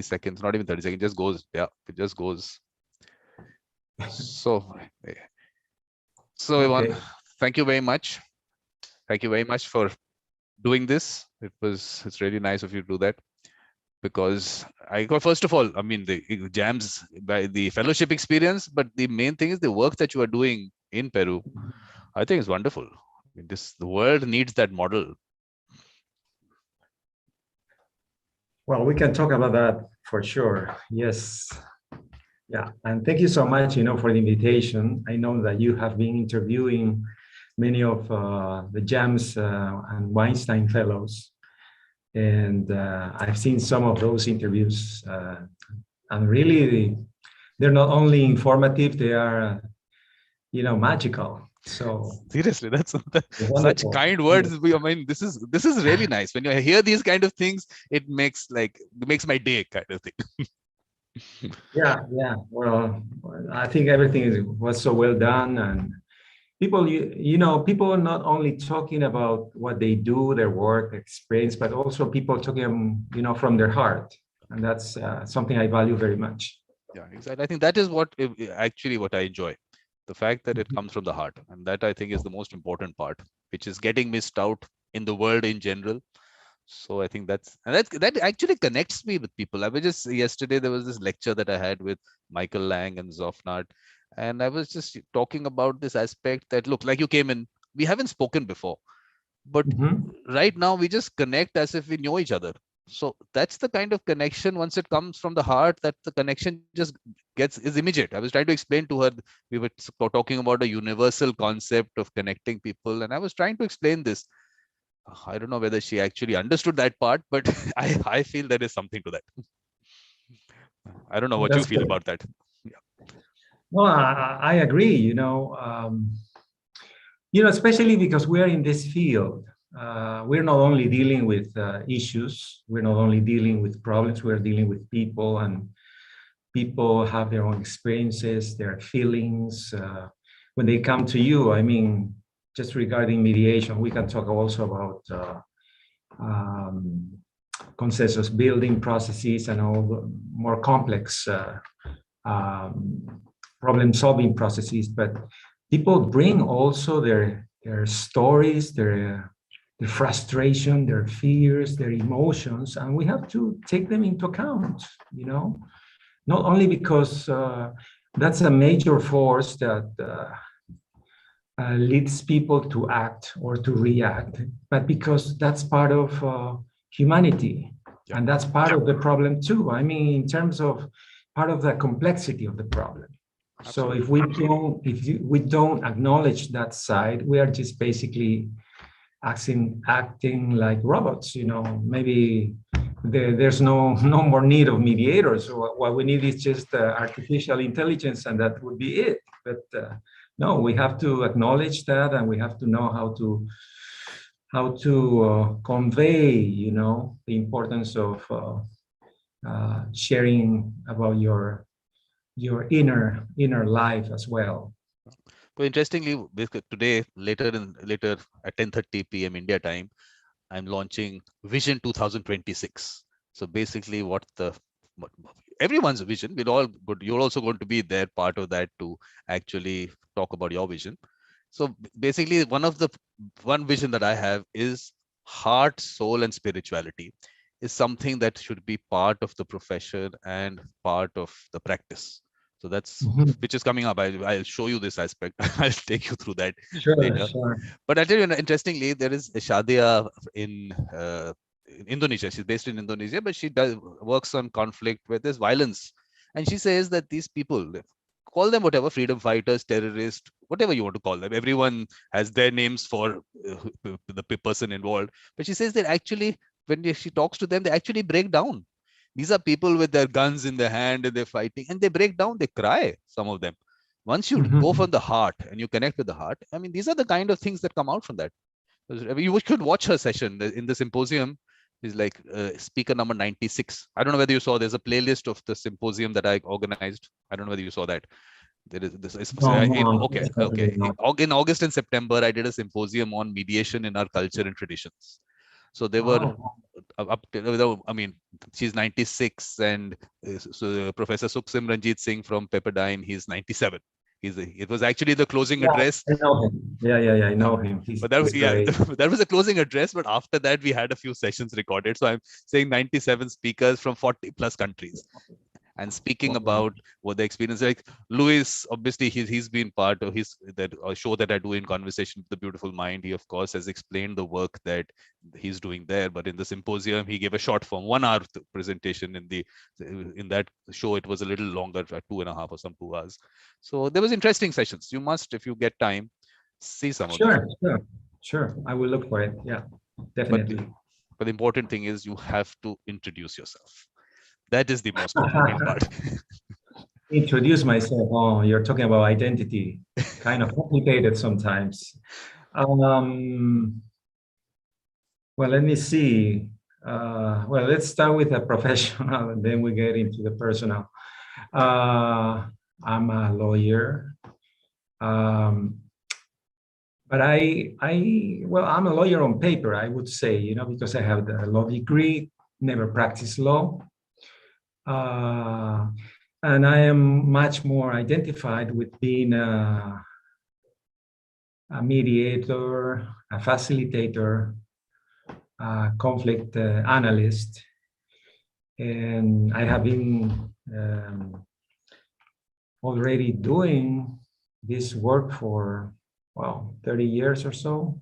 seconds, not even 30 seconds, it just goes. Yeah, it just goes. So Iván, thank you very much. Thank you very much for doing this. It's really nice of you to do that, because first of all, I mean, the jams by the fellowship experience, but the main thing is the work that you are doing in Peru. I think is wonderful. I mean, the world needs that model. Well, we can talk about that for sure. Yes. Yeah. And thank you so much, for the invitation. I know that you have been interviewing many of the JAMS and Weinstein Fellows. And I've seen some of those interviews, and really, they're not only informative, they are, magical. So seriously, that's such kind words. I mean, this is really nice. When you hear these kind of things, it makes my day, kind of thing. Yeah. Well, I think everything was so well done, and people, people are not only talking about what they do, their work experience, but also people talking, from their heart, and that's something I value very much. Yeah, exactly. I think that is what I enjoy. The fact that it comes from the heart, and that I think is the most important part, which is getting missed out in the world in general. So I think that actually connects me with people. I was just yesterday, there was this lecture that I had with Michael Lang and Zofnart, and I was just talking about this aspect that, look, like you came in, we haven't spoken before, but right now we just connect as if we know each other. So that's the kind of connection. Once it comes from the heart, that the connection just is immediate. I was trying to explain to her, we were talking about a universal concept of connecting people, and I was trying to explain this. I don't know whether she actually understood that part, but I feel there is something to that. I don't know what you feel about that. Yeah. Well, I agree, especially because we're in this field. We're not only dealing with issues, we're not only dealing with problems, we're dealing with people, and people have their own experiences, their feelings. When they come to you, I mean, just regarding mediation, we can talk also about consensus building processes and all the more complex problem-solving processes. But people bring also their stories, their frustration, their fears, their emotions, and we have to take them into account, not only because that's a major force that leads people to act or to react, but because that's part of humanity. Yeah. And that's part of the problem too. I mean, in terms of part of the complexity of the problem. Absolutely. So if we don't acknowledge that side, we are just basically acting like robots. Maybe there's no more need of mediators. What we need is just artificial intelligence, and that would be it. But no, we have to acknowledge that, and we have to know how to convey, the importance of sharing about your inner life as well. Well, interestingly, today, later at 10:30 p.m. India time, I'm launching Vision 2026. So basically, everyone's vision, you're also going to be there, part of that, to actually talk about your vision. So basically, one vision that I have is heart, soul, and spirituality is something that should be part of the profession and part of the practice. So that's which is coming up. I'll show you this aspect. I'll take you through that later. Sure. But I tell you, interestingly, there is a Shadia in Indonesia. She's based in Indonesia, but she works on conflict where there's violence. And she says that these people, call them whatever, freedom fighters, terrorists, whatever you want to call them. Everyone has their names for the person involved. But she says that actually, when she talks to them, they actually break down. These are people with their guns in their hand and they're fighting, and they break down, they cry, some of them. Once you go from the heart and you connect with the heart, I mean, these are the kind of things that come out from that. You should watch her session in the symposium. Is like speaker number 96. I don't know whether you saw, there's a playlist of the symposium that I organized. I don't know whether you saw that. There is this. In August and September, I did a symposium on mediation in our culture and traditions. So they were Oh, up to, I mean, she's 96, and so Professor Sukhsim Ranjit Singh from Pepperdine, he's 97. It was actually the closing yeah, address. I know him. Yeah, I know him. But that was, He's yeah, great. that was a closing address. But after that, we had a few sessions recorded. So I'm saying 97 speakers from 40 plus countries. And speaking Wow. about what the experience like, Louis, obviously he's been part of his that show that I do in Conversation with the Beautiful Mind. He of course has explained the work that he's doing there, but in the symposium he gave a short form 1 hour presentation. In that show it was a little longer, 2.5 or some 2 hours. So there was interesting sessions. You must, if you get time, see some of them. Sure. I will look for it. Yeah, But definitely. but the important thing is you have to introduce yourself. That is the most important part. Introduce myself. Oh, you're talking about identity. Kind of complicated sometimes. Um, well, let me see. Well, let's start with the professional and then we get into the personal. I'm a lawyer. But well, I'm a lawyer on paper, I would say, because I have the law degree, never practiced law. And I am much more identified with being a mediator, a facilitator, a conflict analyst. And I have been already doing this work for, well, 30 years or so.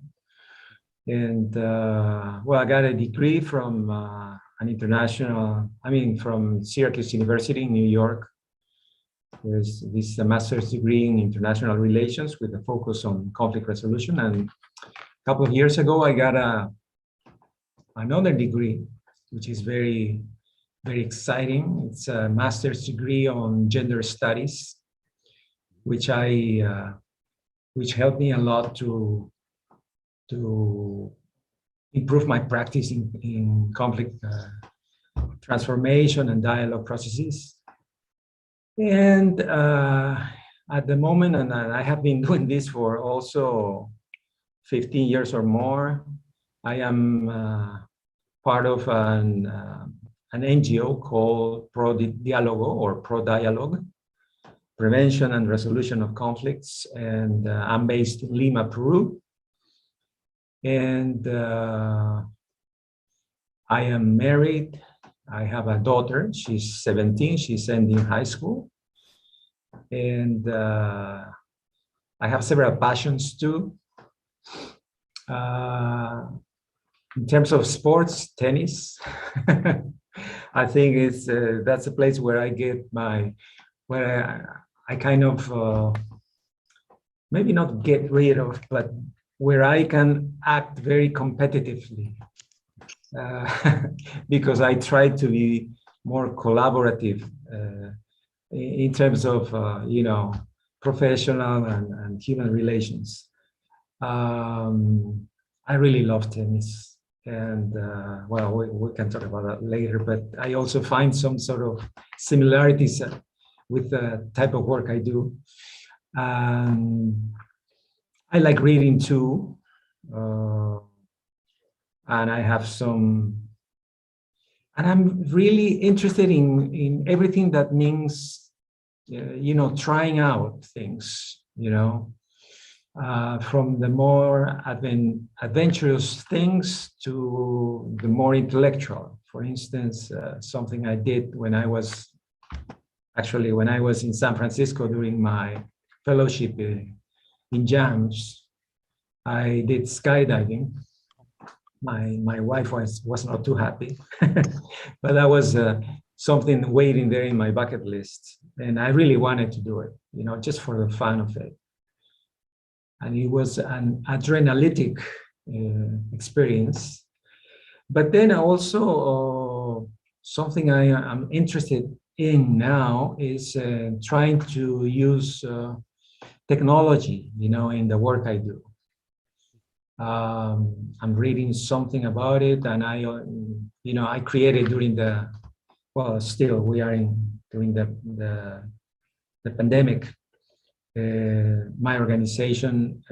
And well, I got a degree from from Syracuse University in New York. There's this master's degree in international relations with a focus on conflict resolution. And a couple of years ago, I got another degree, which is very, very exciting. It's a master's degree on gender studies, which helped me a lot to improve my practice in conflict transformation and dialogue processes. And at the moment, and I have been doing this for also 15 years or more, I am part of an NGO called Pro Dialogo or Pro Dialogue, Prevention and Resolution of Conflicts. And I'm based in Lima, Peru. And I am married. I have a daughter. She's 17. She's ending high school. And I have several passions too. In terms of sports, tennis. I think that's a place where I get where I kind of maybe not get rid of, but where I can act very competitively. Because I try to be more collaborative in terms of, professional and human relations. I really love tennis. And well, we can talk about that later, but I also find some sort of similarities with the type of work I do. I like reading too. And I have and I'm really interested in everything that means, trying out things, from the more adventurous things to the more intellectual. For instance, something I did when I was in San Francisco during my fellowship in JAMS, I did skydiving. My wife was not too happy, but that was something waiting there in my bucket list. And I really wanted to do it, just for the fun of it. And it was an adrenalitic experience. But then also something I am interested in now is trying to use technology, in the work I do. I'm reading something about it, and I created during still we are during the pandemic. My organization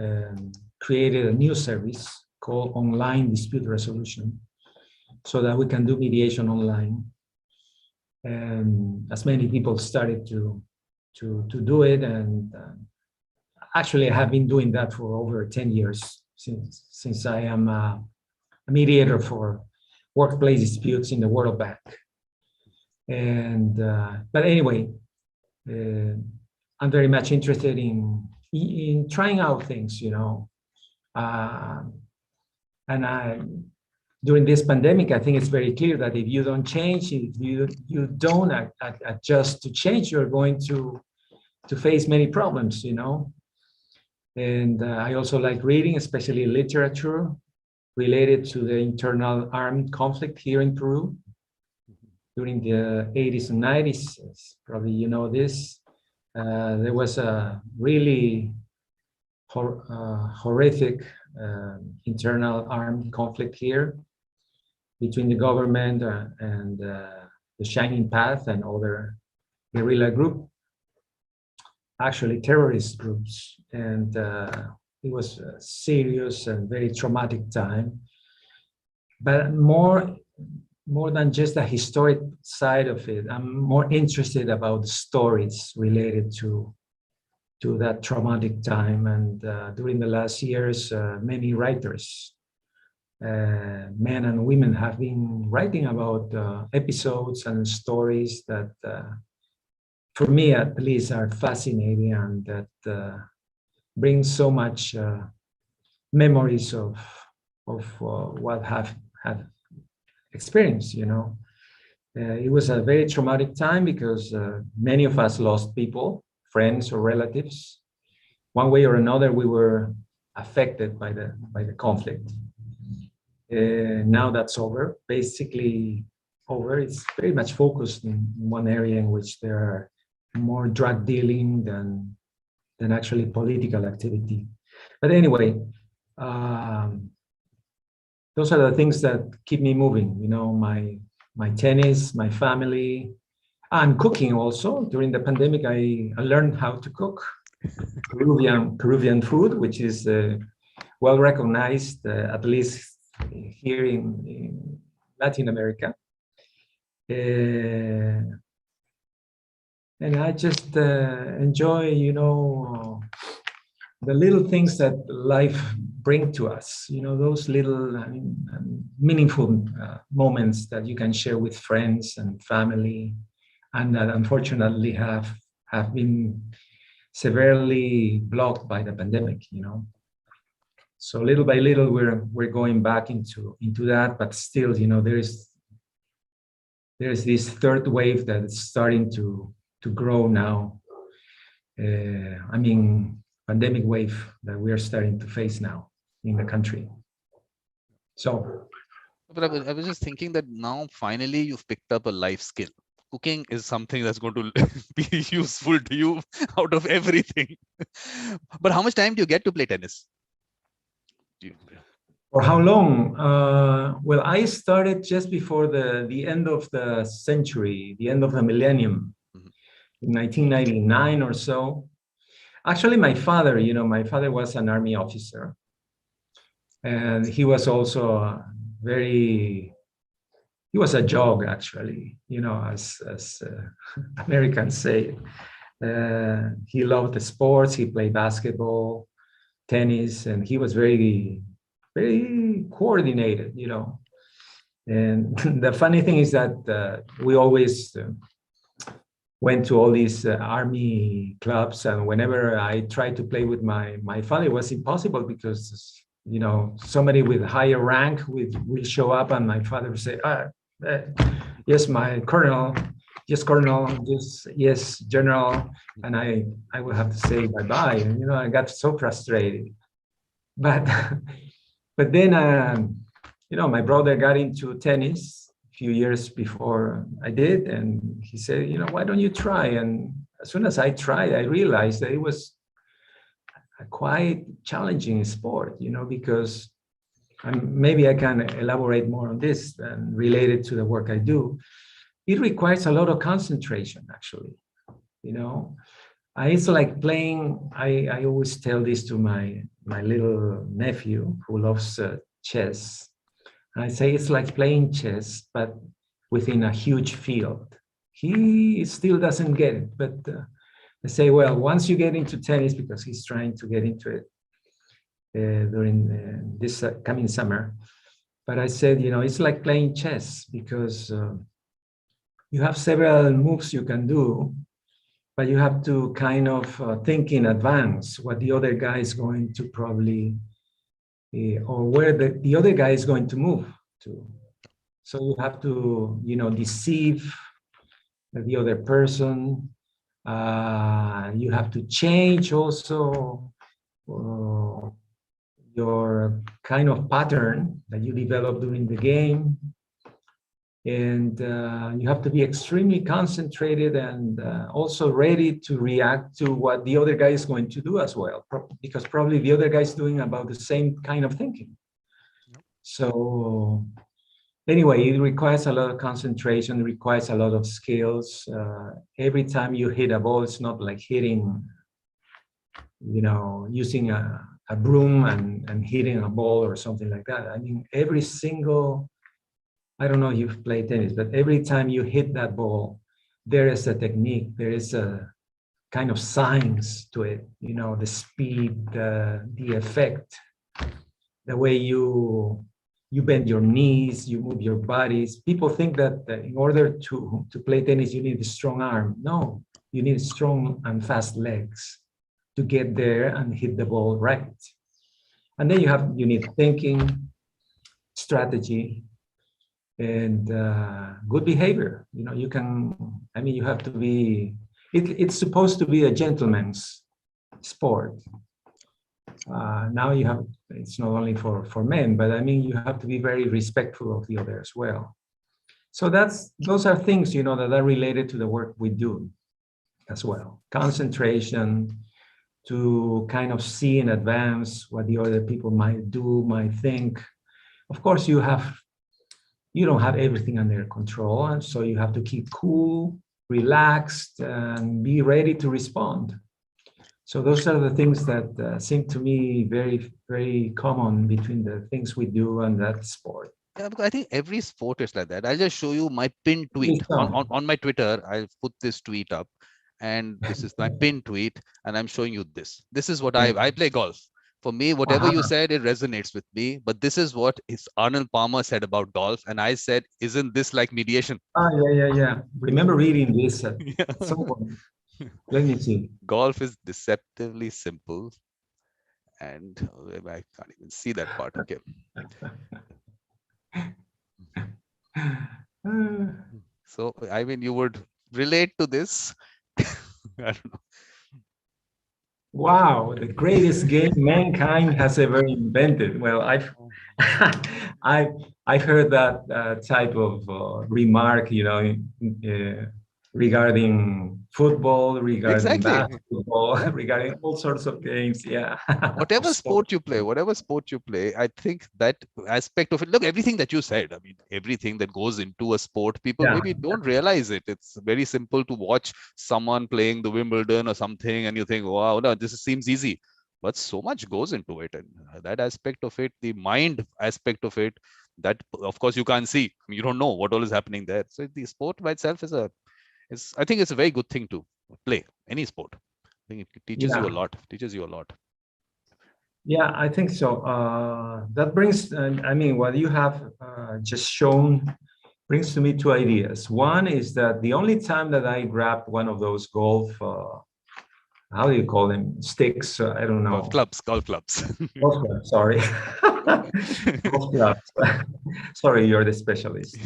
created a new service called Online Dispute Resolution, so that we can do mediation online. And as many people started to do it, and actually I have been doing that for over 10 years since I am a mediator for workplace disputes in the World Bank. And but anyway, I'm very much interested in trying out things, you know. And during this pandemic, I think it's very clear that if you don't change, if you don't adjust to change, you're going to face many problems, you know. And I also like reading, especially literature related to the internal armed conflict here in Peru during the 80s and 90s. Probably you know this. There was a really horrific internal armed conflict here between the government and the Shining Path and other guerrilla group, actually terrorist groups. And it was a serious and very traumatic time. But more than just the historic side of it, I'm more interested about the stories related to that traumatic time. And during the last years, many writers, men and women, have been writing about episodes and stories that, for me at least, are fascinating, and that bring so much memories of what have experienced, you know. It was a very traumatic time because many of us lost people, friends or relatives. One way or another, we were affected by the conflict. Now that's over, basically over. It's very much focused in one area in which there are more drug dealing than actually political activity. But anyway, those are the things that keep me moving. You know, my tennis, my family, and cooking also. During the pandemic, I learned how to cook Peruvian food, which is well recognized, at least here in Latin America. And I just enjoy, you know, the little things that life bring to us, you know, those little meaningful moments that you can share with friends and family, and that unfortunately have been severely blocked by the pandemic, you know. So little by little, we're going back into that, but still, you know, there's this third wave that is starting to grow now. I mean, pandemic wave that we are starting to face now in the country. So, but I was just thinking that now finally you've picked up a life skill. Cooking is something that's going to be useful to you out of everything. But how much time do you get to play tennis? For how long? Well, I started just before the end of the century, the end of the millennium, in 1999 or so. Actually, my father was an army officer, and he was also he was a jog, actually, you know, as Americans say. He loved the sports. He played basketball, tennis, and he was very, very coordinated, you know. And the funny thing is that we always went to all these army clubs, and whenever I tried to play with my father, it was impossible because, you know, somebody with higher rank will show up, and my father would say, yes, my colonel, yes, colonel, yes, general, and I would have to say bye-bye. And, you know, I got so frustrated. But then, you know, my brother got into tennis a few years before I did, and he said, you know, why don't you try? And as soon as I tried, I realized that it was a quite challenging sport, you know, because maybe I can elaborate more on this and related to the work I do. It requires a lot of concentration, actually, you know. It's like playing, I always tell this to my little nephew who loves chess. I say it's like playing chess, but within a huge field. He still doesn't get it, but I say, well, once you get into tennis, because he's trying to get into it during this coming summer. But I said, you know, it's like playing chess because you have several moves you can do, but you have to kind of think in advance what the other guy is going to probably, or where the other guy is going to move to. So you have to, you know, deceive the other person. You have to change also your kind of pattern that you develop during the game. And you have to be extremely concentrated and also ready to react to what the other guy is going to do as well, because probably the other guy is doing about the same kind of thinking. So anyway, it requires a lot of concentration, it requires a lot of skills. Every time you hit a ball, it's not like hitting, you know, using a broom and hitting a ball or something like that. I mean, every single, I don't know if you've played tennis, but every time you hit that ball, there is a technique, there is a kind of science to it, you know, the speed, the effect, the way you bend your knees, you move your bodies. People think that in order to play tennis, you need a strong arm. No, you need strong and fast legs to get there and hit the ball right. And then you need thinking, strategy, and good behavior. You know, you can, I mean, you have to be, it's supposed to be a gentleman's sport. Now you have, it's not only for men, but I mean, you have to be very respectful of the other as well. So those are things, you know, that are related to the work we do as well. Concentration, to kind of see in advance what the other people might do, might think. Of course, you don't have everything under control, and so you have to keep cool, relaxed, and be ready to respond. So those are the things that seem to me very, very common between the things we do and that sport. Yeah, because I think every sport is like that. I'll just show you my pinned tweet on my Twitter. I'll put this tweet up, and this is my pinned tweet, and I'm showing you this. This is what I play golf. For me, whatever you said, it resonates with me. But this is what Arnold Palmer said about golf, and I said, "Isn't this like mediation?" Yeah. Remember reading this at some point. Let me see. Golf is deceptively simple, and I can't even see that part. Okay. So, I mean, you would relate to this. I don't know. Wow, the greatest game mankind has ever invented. Well, I've heard that type of remark, you know, regarding football, regarding basketball, regarding all sorts of games. Yeah. Whatever sport you play, I think that aspect of it, look, everything that you said, I mean, everything that goes into a sport, people maybe don't realize it. It's very simple to watch someone playing the Wimbledon or something, and you think, wow, no, this seems easy. But so much goes into it. And that aspect of it, the mind aspect of it, that, of course, you can't see. I mean, you don't know what all is happening there. So the sport by itself I think it's a very good thing to play, any sport. I think it teaches you a lot. Yeah, I think so. That brings, I mean, what you have just shown brings to me two ideas. One is that the only time that I grabbed one of those golf, how do you call them? Sticks? I don't know. Golf clubs. Golf clubs, sorry. Golf clubs. Sorry, you're the specialist.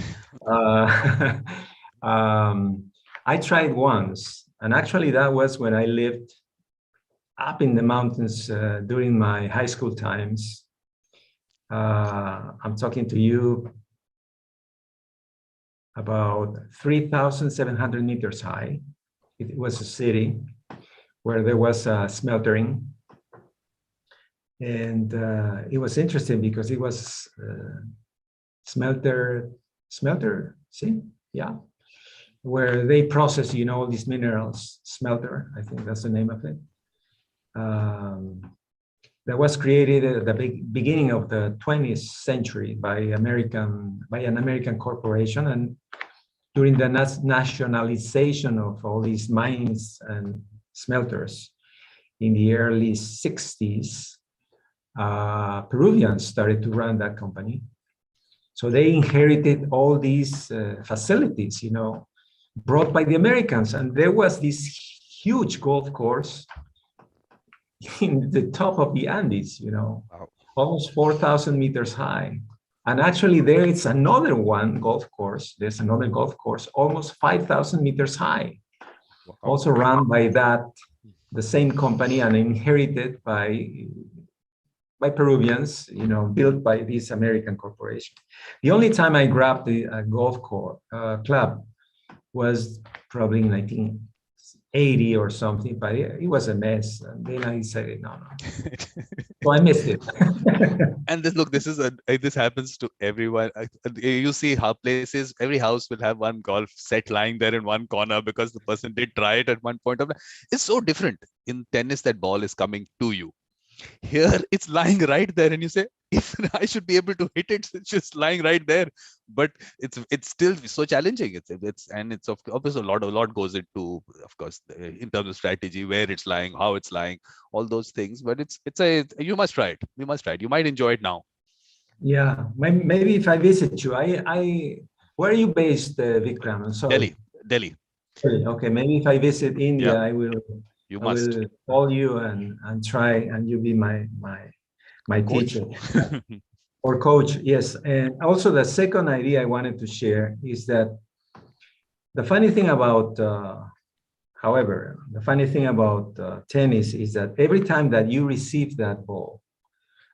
I tried once, and actually that was when I lived up in the mountains during my high school times. I'm talking to you about 3,700 meters high. It was a city where there was a smeltering. And it was interesting because it was smelter, see? Yeah. Where they process, you know, all these minerals, smelter, I think that's the name of it. that was created at the beginning of the 20th century by an American corporation, and during the nationalization of all these mines and smelters in the early 60s, Peruvians started to run that company. So they inherited all these facilities, you know, brought by the Americans. And there was this huge golf course in the top of the Andes, you know, wow, almost 4,000 meters high. And actually there is another golf course. There's another golf course, almost 5,000 meters high, wow, also run by the same company and inherited by Peruvians, you know, built by this American corporation. The only time I grabbed the golf club was probably in 1980 or something, but it was a mess. And then I said, no. So I missed it. And this happens to everyone. You see how places, every house will have one golf set lying there in one corner because the person did try it at one point of time. It's so different. In tennis, that ball is coming to you. Here it's lying right there, and you say, if I should be able to hit it, it's just lying right there. But it's still so challenging. It's obviously a lot goes into, of course, in terms of strategy, where it's lying, how it's lying, all those things. But you must try it. You must try it. You might enjoy it now. Yeah, maybe if I visit you, where are you based, Vikram? Delhi. Okay, maybe if I visit India, yeah. I will call you and try, and you be my teacher or coach. Yes, and also the second idea I wanted to share is that the funny thing about, tennis is that every time that you receive that ball,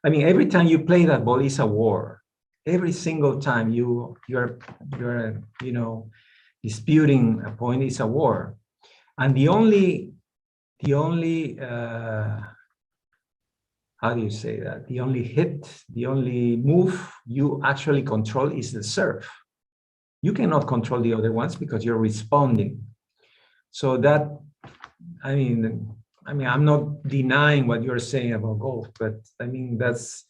I mean, every time you play that ball is a war. Every single time you're you know, disputing a point is a war, and the only how do you say that? The only move you actually control is the serve. You cannot control the other ones because you're responding. So that, I mean, I'm not denying what you're saying about golf, but I mean, that's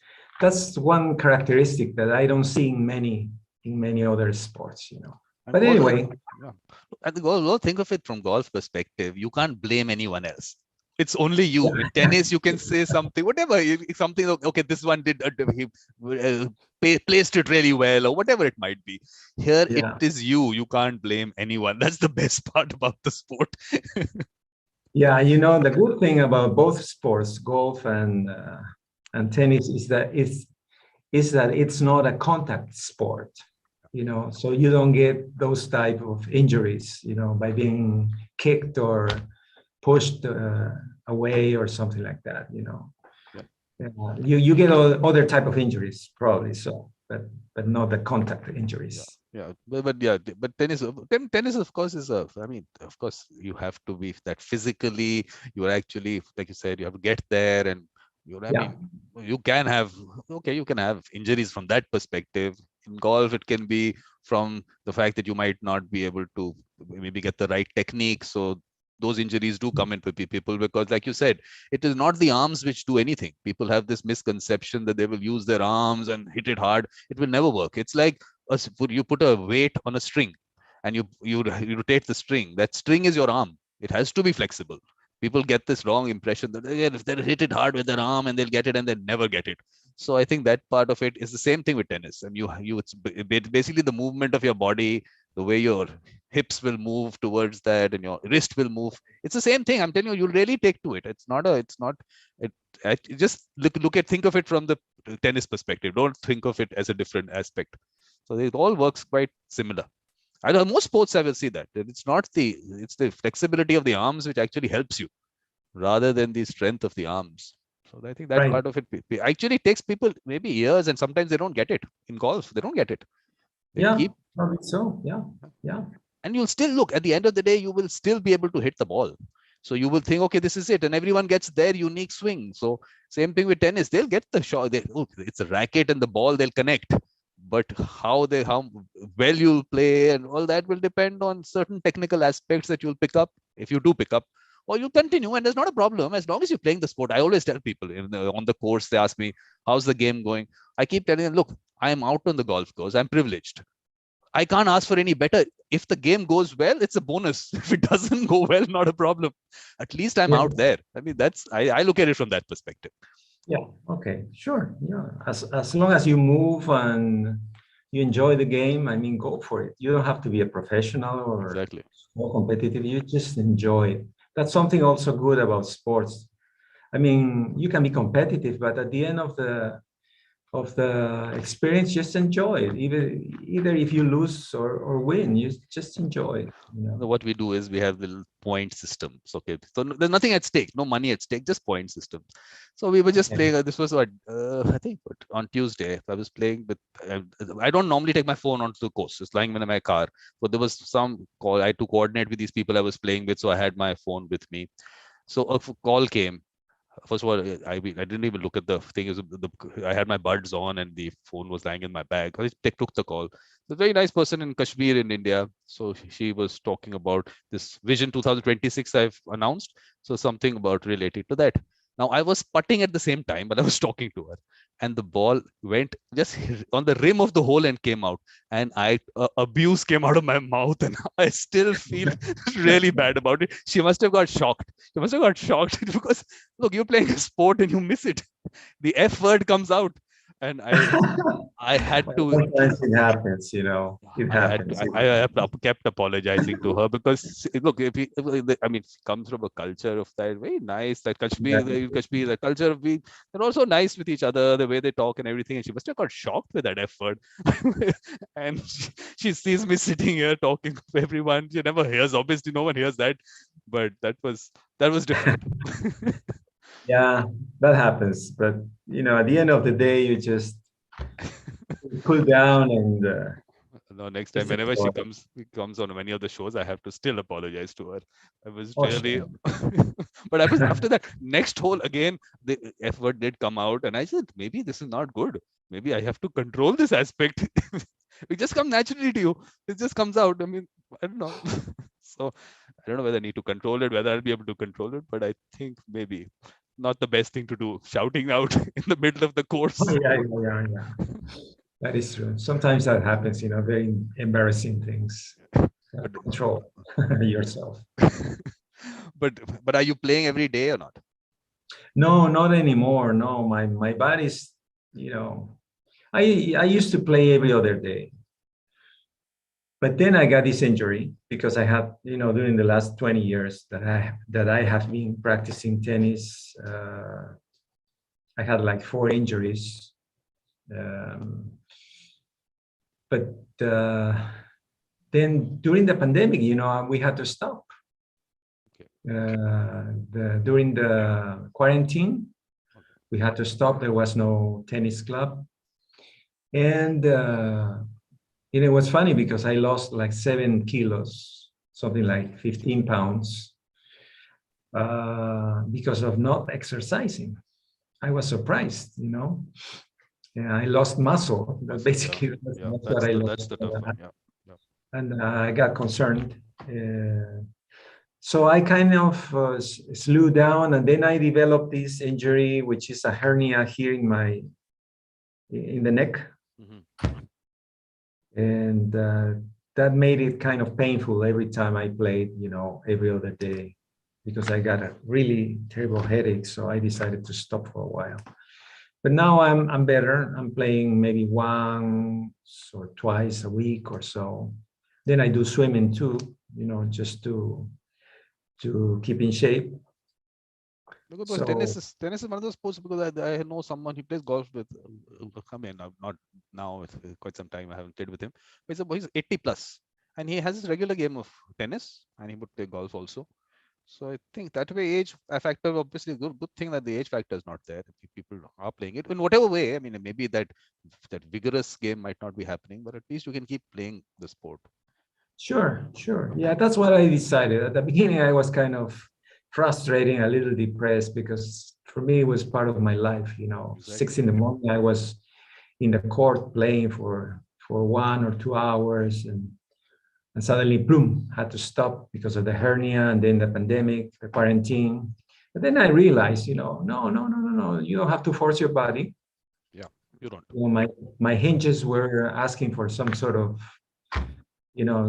one characteristic that I don't see in many other sports, you know. But anyway. And think of it from golf perspective. You can't blame anyone else. It's only you. In tennis, you can say something, whatever, something, okay, this one did, he placed it really well, or whatever it might be. Here, it is you. You can't blame anyone. That's the best part about the sport. Yeah, you know, the good thing about both sports, golf and tennis, is that it's not a contact sport. You know, so you don't get those type of injuries, you know, by being kicked or pushed away or something like that, you know. Yeah. You get other type of injuries probably, so but not the contact injuries. But tennis of course is of course you have to be that physically. You are actually, like you said, you have to get there, and you can have injuries from that perspective. In golf, it can be from the fact that you might not be able to maybe get the right technique. So those injuries do come into people because, like you said, it is not the arms which do anything. People have this misconception that they will use their arms and hit it hard. It will never work. It's like you put a weight on a string and you rotate the string. That string is your arm. It has to be flexible. People get this wrong impression that if they hit it hard with their arm and they'll get it, and they never get it. So I think that part of it is the same thing with tennis. And it's basically the movement of your body, the way your hips will move towards that and your wrist will move. It's the same thing. I'm telling you, you'll really take to it. Think of it from the tennis perspective. Don't think of it as a different aspect. So it all works quite similar. I know most sports I will see that it's the flexibility of the arms which actually helps you rather than the strength of the arms. So I think that part of it actually takes people maybe years, and sometimes they don't get it in golf. They don't get it. Probably so. Yeah. And you'll still look at the end of the day, you will still be able to hit the ball. So you will think, okay, this is it. And everyone gets their unique swing. So same thing with tennis. They'll get the shot. It's a racket and the ball, they'll connect. But how well you'll play and all that will depend on certain technical aspects that you'll pick up, if you do pick up, or you continue, and there's not a problem as long as you're playing the sport. I always tell people on the course, they ask me, how's the game going? I keep telling them, look, I'm out on the golf course. I'm privileged. I can't ask for any better. If the game goes well, it's a bonus. If it doesn't go well, not a problem. At least I'm out there. I mean, I look at it from that perspective. Yeah. Okay. Sure. Yeah. As long as you move and you enjoy the game, I mean, go for it. You don't have to be a professional or Exactly. more competitive. You just enjoy it. That's something also good about sports. I mean, you can be competitive, but at the end of the experience, just enjoy it. Either if you lose or win, you just enjoy it. You know? What we do is we have little point systems. Okay, so there's nothing at stake, no money at stake, just point systems. So we were just playing. This was what I think on Tuesday. I was playing with. I don't normally take my phone onto the course. It's lying in my car. But there was some call. I had to coordinate with these people I was playing with, so I had my phone with me. So a call came. First of all, I didn't even look at the thing. I had my buds on and the phone was lying in my bag. I took the call. A very nice person in Kashmir in India. So she was talking about this Vision 2026 I've announced. So something about related to that. Now I was putting at the same time, but I was talking to her, and the ball went just on the rim of the hole and came out, and abuse came out of my mouth, and I still feel really bad about it. She must have got shocked. She must have got shocked because look, you're playing a sport and you miss it. The F word comes out, and I had to. Sometimes it happens, you know. It happens. I kept apologizing to her because look, I mean, she comes from a culture of that very nice, that Kashmir, the culture of being, they're also nice with each other, the way they talk and everything. And she must have got shocked with that effort. And she sees me sitting here talking to everyone. She never hears, obviously, no one hears that, but that was different. Yeah, that happens. But you know, at the end of the day, you just cool down and. No, next time, whenever she comes on many of the shows, I have to still apologize to her. I was really, sure. but I was after that next hole again, the F word did come out, and I said, maybe this is not good. Maybe I have to control this aspect. It just comes naturally to you. It just comes out. I mean, I don't know. So I don't know whether I need to control it, whether I'll be able to control it, but I think maybe not the best thing to do, shouting out in the middle of the course. Oh, yeah. That is true. Sometimes that happens, you know, very embarrassing things. Control yourself. But are you playing every day or not? No, not anymore. No, my body's, you know, I used to play every other day. But then I got this injury because I had, you know, during the last 20 years that I have been practicing tennis, I had like 4 injuries. But then during the pandemic, you know, we had to stop. During the quarantine, we had to stop. There was no tennis club. And it was funny because I lost like 7 kilos, something like 15 pounds, because of not exercising. I was surprised, you know. Yeah, I lost muscle. That's basically that's what I lost. That's the tough one. Yeah. And I got concerned. So I kind of slew down, and then I developed this injury, which is a hernia here in the neck. Mm-hmm. And that made it kind of painful every time I played, you know, every other day, because I got a really terrible headache. So I decided to stop for a while. But now I'm better. I'm playing maybe once or twice a week or so. Then I do swimming too, you know, just to keep in shape. Because tennis is one of those sports, because I know someone who plays golf with. Come in, not now, it's quite some time I haven't played with him. But he's 80 plus, and he has his regular game of tennis, and he would play golf also. So I think that way age factor, obviously good thing that the age factor is not there. People are playing it in whatever way. I mean, maybe that vigorous game might not be happening, but at least you can keep playing the sport. Sure. Yeah, that's what I decided. At the beginning, I was kind of frustrating, a little depressed, because for me, it was part of my life. You know, exactly. 6 a.m, I was in the court playing for 1 or 2 hours, and And suddenly, boom, had to stop because of the hernia and then the pandemic, the quarantine. But then I realized, no, you don't have to force your body. Yeah, you don't. My hinges were asking for some sort of,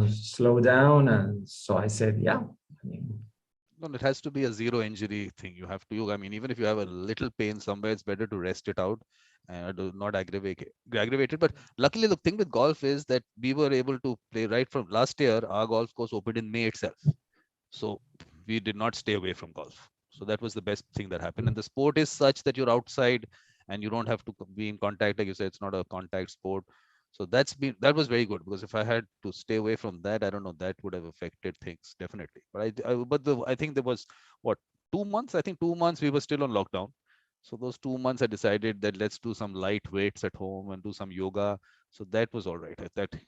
slow down. And so I said, yeah. No, it has to be a zero injury thing. You have to, I mean, even if you have a little pain somewhere, it's better to rest it out and do not aggravate it. But luckily, the thing with golf is that we were able to play right from last year. Our golf course opened in May itself. So we did not stay away from golf. So that was the best thing that happened. And the sport is such that you're outside and you don't have to be in contact. Like you said, it's not a contact sport. So that was very good, because if I had to stay away from that, I don't know, that would have affected things definitely. But I think there was what 2 months. I think 2 months we were still on lockdown. So those 2 months I decided that let's do some light weights at home and do some yoga. So that was all right.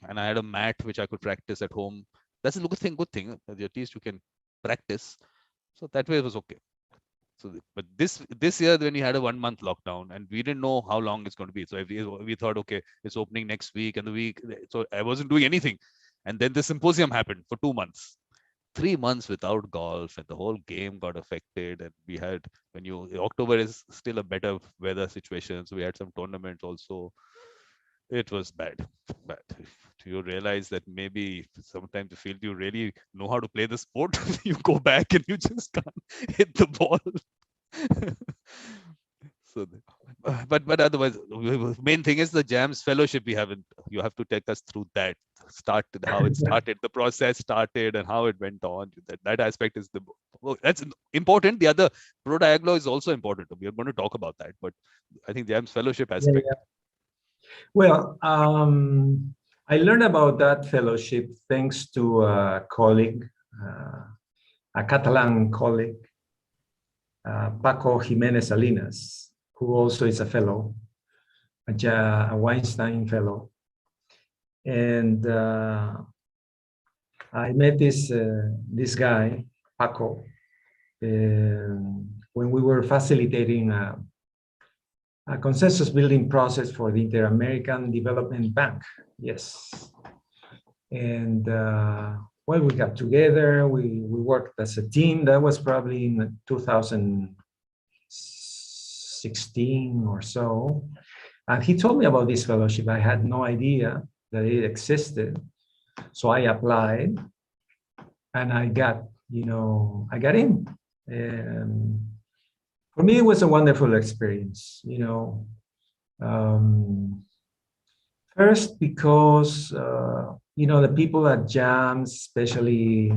And I had a mat which I could practice at home. That's a good thing. At least you can practice. So that way it was okay. So, but this year when we had a 1 month lockdown and we didn't know how long it's going to be. So we thought, okay, it's opening next week and the week. So I wasn't doing anything. And then the symposium happened for 2 months, 3 months without golf, and the whole game got affected. And we had, October is still a better weather situation. So we had some tournaments also. It was bad. You realize that maybe sometimes you feel you really know how to play the sport. You go back and you just can't hit the ball. So, but otherwise, main thing is the JAMS fellowship. You have to take us through that. How it started, the process started, and how it went on. That aspect is that's important. The other pro diaglo is also important. We are going to talk about that, but I think the JAMS fellowship aspect. Yeah. Well, I learned about that fellowship thanks to a colleague, a Catalan colleague, Paco Jimenez Salinas, who also is a fellow, a Weinstein fellow. And I met this guy, Paco, when we were facilitating a consensus building process for the Inter-American Development Bank. Yes. And well, we got together, we worked as a team. That was probably in 2016 or so. And he told me about this fellowship. I had no idea that it existed. So I applied and I got in. For me, it was a wonderful experience, first because, the people at JAMS, especially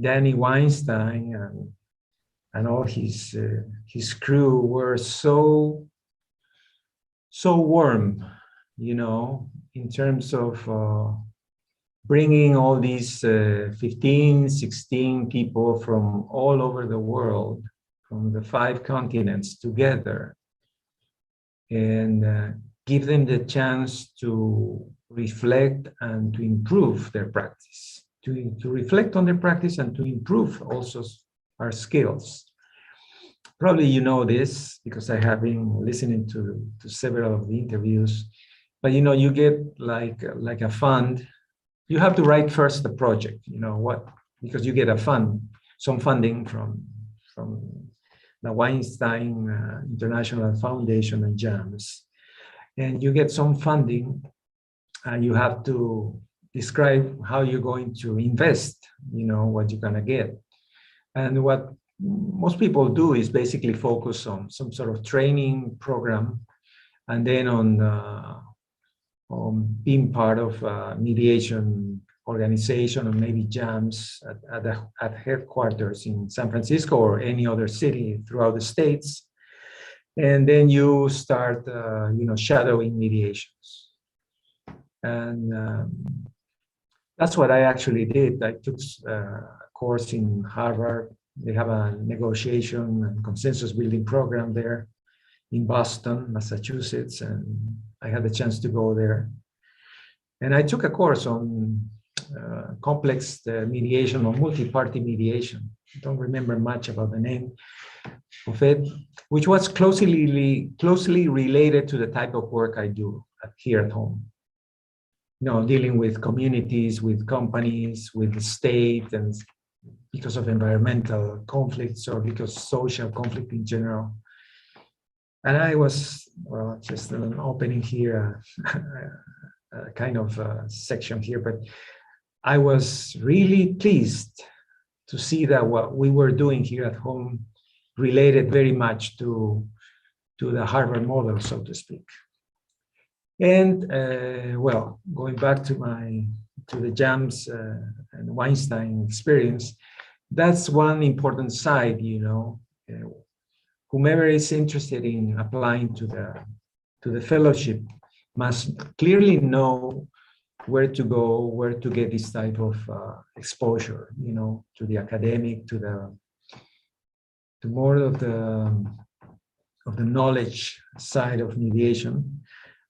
Danny Weinstein and all his crew were so warm, in terms of bringing all these 15, 16 people from all over the world, from the 5 continents together, and give them the chance to reflect and to improve their practice, to reflect on their practice and to improve also our skills. Probably you know this because I have been listening to several of the interviews, but you get like a fund. You have to write first the project, because you get some funding from the Weinstein International Foundation and JAMS. And you get some funding and you have to describe how you're going to invest, what you're gonna get. And what most people do is basically focus on some sort of training program and then on being part of a mediation organization or maybe JAMS at headquarters in San Francisco or any other city throughout the States. And then you start, shadowing mediations. And that's what I actually did. I took a course in Harvard. They have a negotiation and consensus building program there in Boston, Massachusetts, and I had the chance to go there. And I took a course on complex mediation or multi-party mediation. I don't remember much about the name of it, which was closely related to the type of work I do here at home. dealing with communities, with companies, with the state, and because of environmental conflicts or because social conflict in general. And I was, well, just an opening here, a kind of section here, but I was really pleased to see that what we were doing here at home related very much to the Harvard model, so to speak. And well, going back to the JAMS and Weinstein experience, that's one important side, whomever is interested in applying to the fellowship must clearly know where to go, where to get this type of exposure, to the academic, to more of the knowledge side of mediation.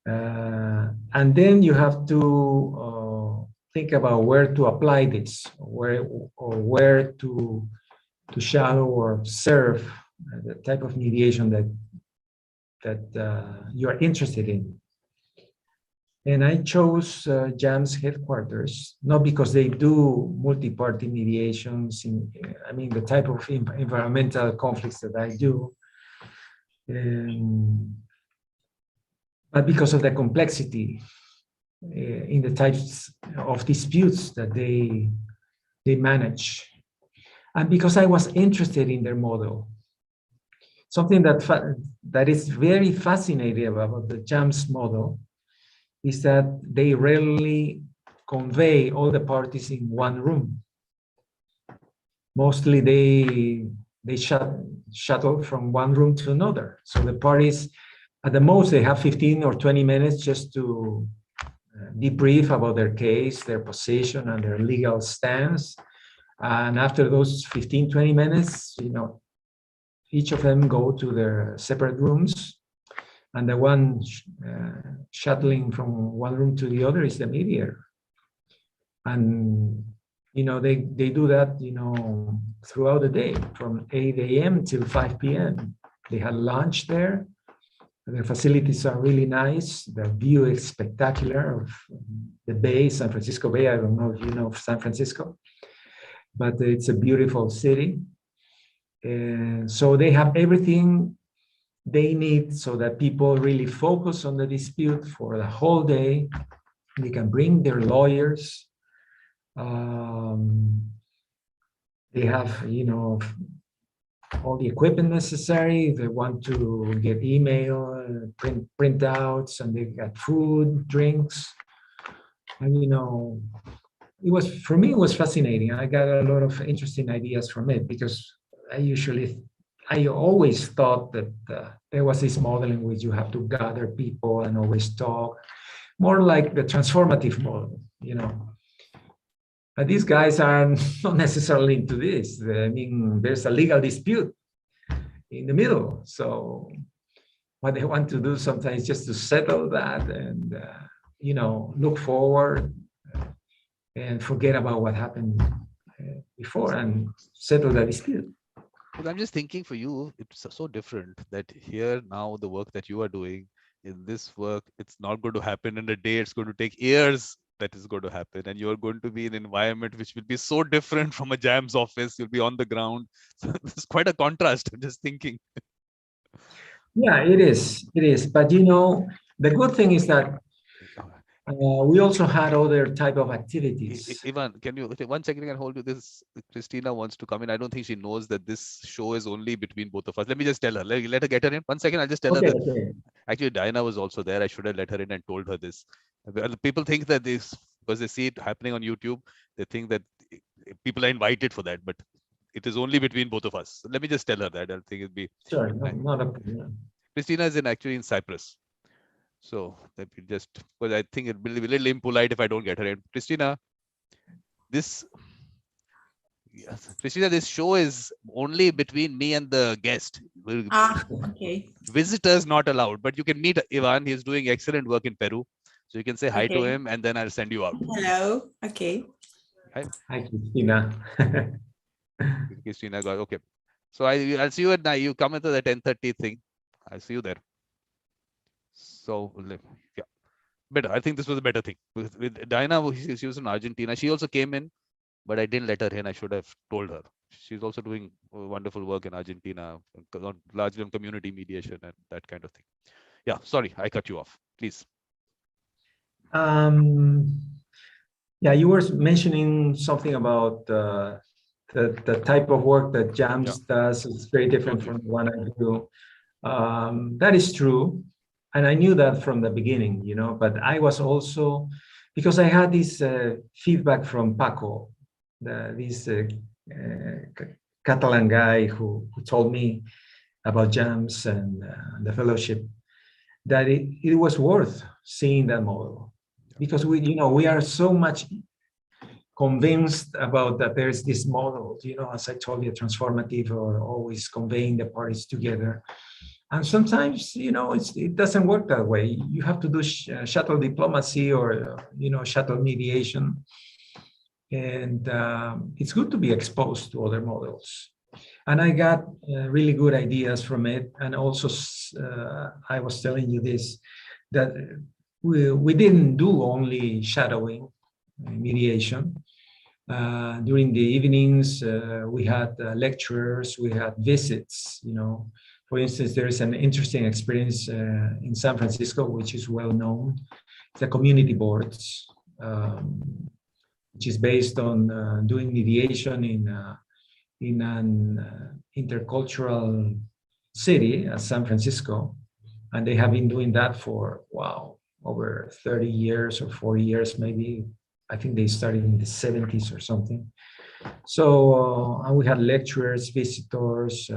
And then you have to think about where to apply this, where to shadow or serve the type of mediation that you are interested in. And I chose JAMS headquarters, not because they do multi-party mediations, the type of environmental conflicts that I do, but because of the complexity in the types of disputes that they manage. And because I was interested in their model. Something that is very fascinating about the JAMS model is that they rarely convey all the parties in one room. Mostly they shuttle from one room to another. So the parties, at the most, they have 15 or 20 minutes just to debrief about their case, their position, and their legal stance. And after those 15, 20 minutes, each of them go to their separate rooms. And the one shuttling from one room to the other is the mediator. And, they do that, throughout the day from 8 a.m. till 5 p.m. They had lunch there. Their facilities are really nice. The view is spectacular of the Bay, San Francisco Bay. I don't know if you know San Francisco, but it's a beautiful city. And so they have everything they need so that people really focus on the dispute for the whole day. They can bring their lawyers. They have, all the equipment necessary. They want to get email, printouts, and they got food, drinks. And, for me, it was fascinating. I got a lot of interesting ideas from it because I always thought that there was this model in which you have to gather people and always talk, more like the transformative model, But these guys are not necessarily into this. There's a legal dispute in the middle. So what they want to do sometimes is just to settle that and, look forward and forget about what happened before and settle the dispute. Well, I'm just thinking for you, it's so different that here now the work that you are doing in this work, it's not going to happen in a day. It's going to take years that is going to happen. And you're going to be in an environment which will be so different from a JAMS office. You'll be on the ground. So it's quite a contrast. I'm just thinking. Yeah, it is. It is. But, the good thing is that we also had other type of activities. Ivan, can you, 1 second, I can hold you this. Christina wants to come in. I don't think she knows that this show is only between both of us. Let me just tell her. Let her get her in. 1 second, I'll just tell her that. Okay. Actually, Diana was also there. I should have let her in and told her this. People think that this, because they see it happening on YouTube, they think that people are invited for that, but it is only between both of us. So let me just tell her that. I think it'd be. Sure, not a problem. Christina is actually in Cyprus. So that we just, because I think it will be a little impolite if I don't get her in. Christina, this show is only between me and the guest. Okay. Visitors not allowed, but you can meet Ivan. He's doing excellent work in Peru. So you can say hi to him and then I'll send you out. Hello. Okay. Hi, Christina. Christina got okay. So I'll see you at night. You come into the 10:30 thing. I'll see you there. So yeah. better. I think this was a better thing. With Diana, she was in Argentina. She also came in, but I didn't let her in. I should have told her. She's also doing wonderful work in Argentina, largely on community mediation and that kind of thing. Yeah, sorry, I cut you off. Please. Yeah, you were mentioning something about the type of work that JAMS does is very different from the one I do. That is true. And I knew that from the beginning, you know, but I was also, because I had this feedback from Paco, this Catalan guy who told me about JAMS and the fellowship, that it was worth seeing that model. Because we are so much convinced about that there's this model, as I told you, transformative or always conveying the parties together. And sometimes, it doesn't work that way. You have to do shuttle diplomacy or, shuttle mediation. And it's good to be exposed to other models. And I got really good ideas from it. And also, I was telling you this, that we didn't do only shadowing mediation. During the evenings, we had lectures, we had visits, For instance, there is an interesting experience in San Francisco, which is well known. The community boards, which is based on doing mediation in an intercultural city, San Francisco. And they have been doing that for, over 30 years or 40 years, maybe. I think they started in the 70s or something. So and we had lecturers, visitors.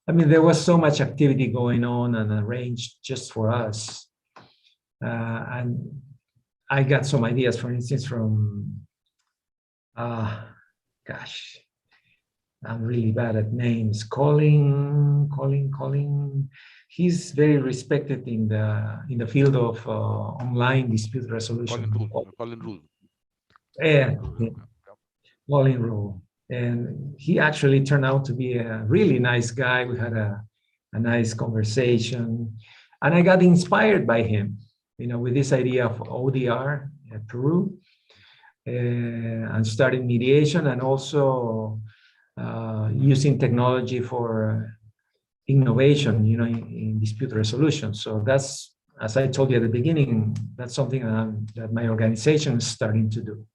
There was so much activity going on and arranged just for us. And I got some ideas, for instance, from, I'm really bad at names. Colin. He's very respected in the field of online dispute resolution. Colin Rule. Yeah, Colin Rule. And he actually turned out to be a really nice guy. We had a nice conversation. And I got inspired by him, with this idea of ODR at Peru, and starting mediation and also using technology for innovation, in dispute resolution. So that's, as I told you at the beginning, that's something that my organization is starting to do.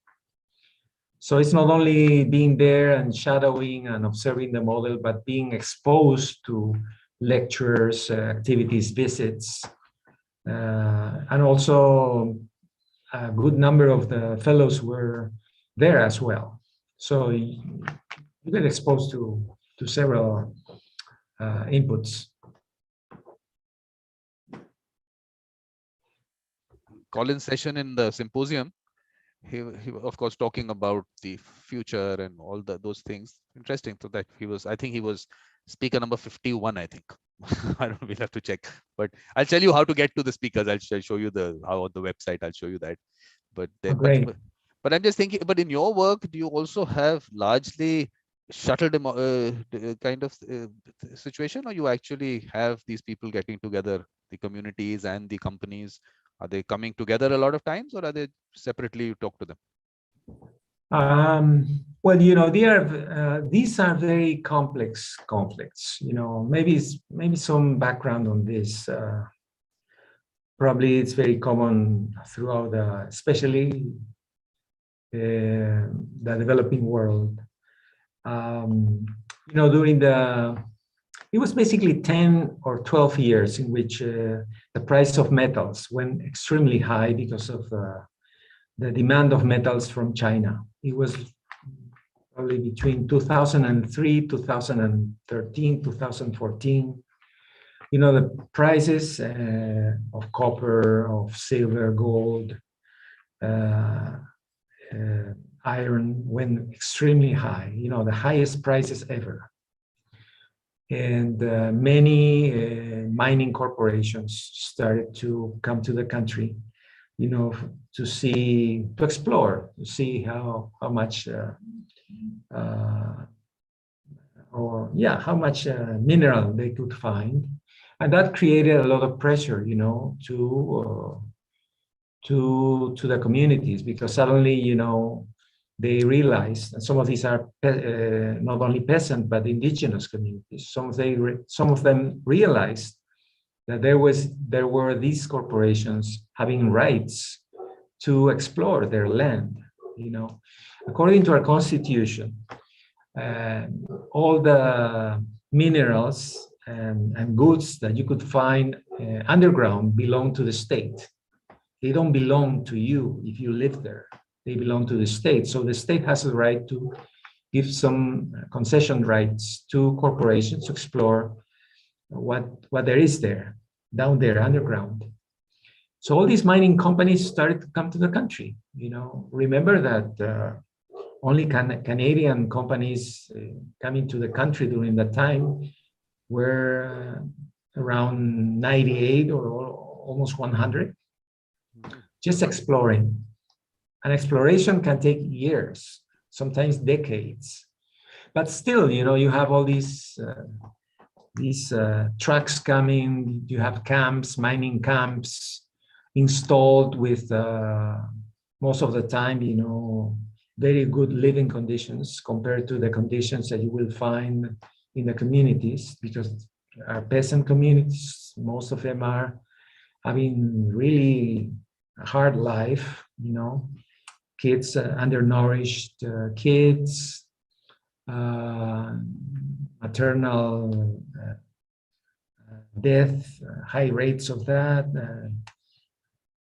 So it's not only being there and shadowing and observing the model, but being exposed to lectures, activities, visits, and also a good number of the fellows were there as well. So you get exposed to several inputs. Colin's session in the symposium, he was of course talking about the future and all those things. Interesting. So that I think he was speaker number 51, I think. I don't know, we'll have to check, but I'll tell you how to get to the speakers. I'll show you how on the website, I'll show you that. But but I'm just thinking, but in your work, do you also have largely shuttle kind of situation, or you actually have these people getting together, the communities and the companies? Are they coming together a lot of times, or are they separately, you talk to them? Well, these are very complex conflicts. Maybe some background on this. Probably it's very common throughout especially the developing world. It was basically 10 or 12 years in which the price of metals went extremely high because of the demand of metals from China. It was probably between 2003, 2013, 2014. The prices of copper, of silver, gold, iron went extremely high, the highest prices ever. And many mining corporations started to come to the country, to explore, to see how much how much mineral they could find. And that created a lot of pressure, to the communities, because suddenly, you know, they realized, and some of these are not only peasant but indigenous communities. Some of them realized that there were these corporations having rights to explore their land. You know, according to our constitution, all the minerals and goods that you could find underground belong to the state. They don't belong to you if you live there. They belong to the state. So the state has the right to give some concession rights to corporations to explore what there is there, down there, underground. So all these mining companies started to come to the country. You know, remember that only Canadian companies coming to the country during that time were around 98 or almost 100, just exploring. And exploration can take years, sometimes decades. But still, you know, you have all these trucks coming, you have camps, mining camps installed with most of the time, you know, very good living conditions compared to the conditions that you will find in the communities, because our peasant communities, most of them are having really a hard life, you know, kids, undernourished kids, maternal death, high rates of that,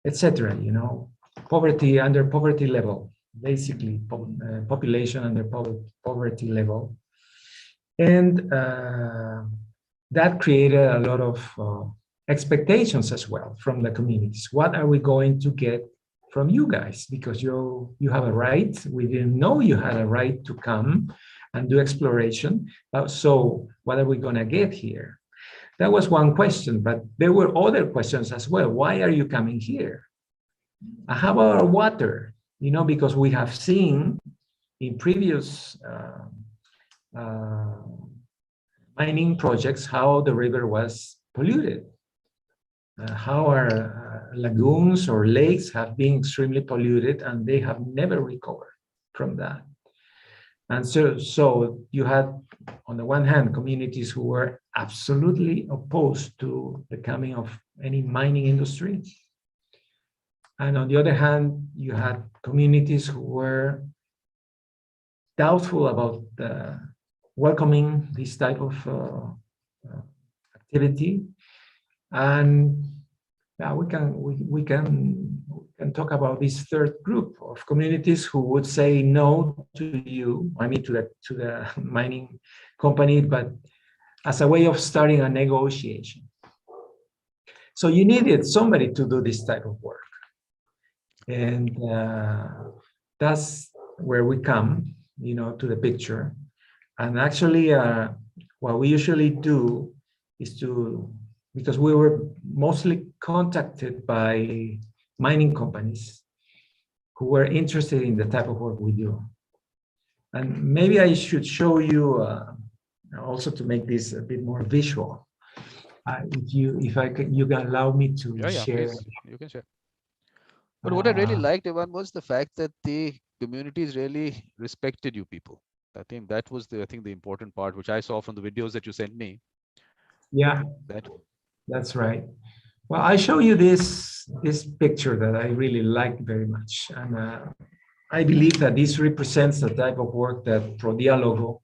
etc. You know, poverty, under poverty level, basically population under poverty level. And that created a lot of expectations as well from the communities. What are we going to get from you guys? Because you have a right. We didn't know you had a right to come and do exploration. So what are we going to get here? That was one question, but there were other questions as well. Why are you coming here? How about our water? You know, because we have seen in previous mining projects how the river was polluted, how our lagoons or lakes have been extremely polluted, and they have never recovered from that. And so you had, on the one hand, communities who were absolutely opposed to the coming of any mining industry. And on the other hand, you had communities who were doubtful about welcoming this type of activity. And we can talk about this third group of communities who would say no to you, I mean to the mining company, but as a way of starting a negotiation. So you needed somebody to do this type of work. And that's where we come, you know, to the picture. And actually, what we usually do is because we were mostly contacted by mining companies who were interested in the type of work we do. And maybe I should show you also to make this a bit more visual. You can allow me to share. Please, you can share. But what I really liked, Ivan, was the fact that the communities really respected you people. I think that was the important part, which I saw from the videos that you sent me. Yeah, that's right. Well, I show you this picture that I really like very much. And I believe that this represents the type of work that Pro Diálogo,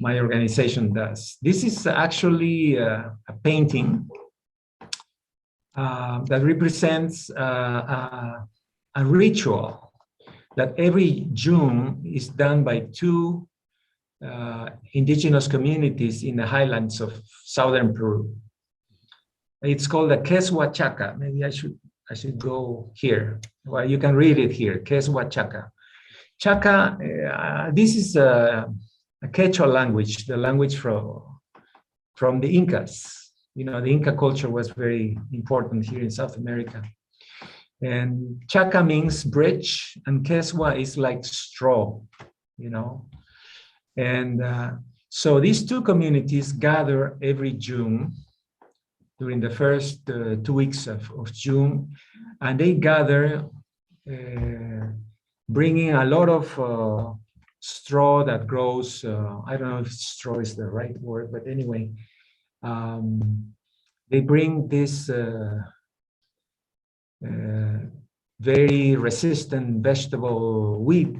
my organization, does. This is actually a painting that represents a ritual that every June is done by two indigenous communities in the highlands of southern Peru. It's called the Queshuachaca. Maybe I should go here. Well, you can read it here, Queshuachaca. Chaca, this is a Quechua language, the language from the Incas. You know, the Inca culture was very important here in South America. And Chaca means bridge, and Quesua is like straw, you know. And so these two communities gather every June during the first 2 weeks of June, and they gather, bringing a lot of straw that grows. I don't know if straw is the right word, but anyway, they bring this very resistant vegetable weed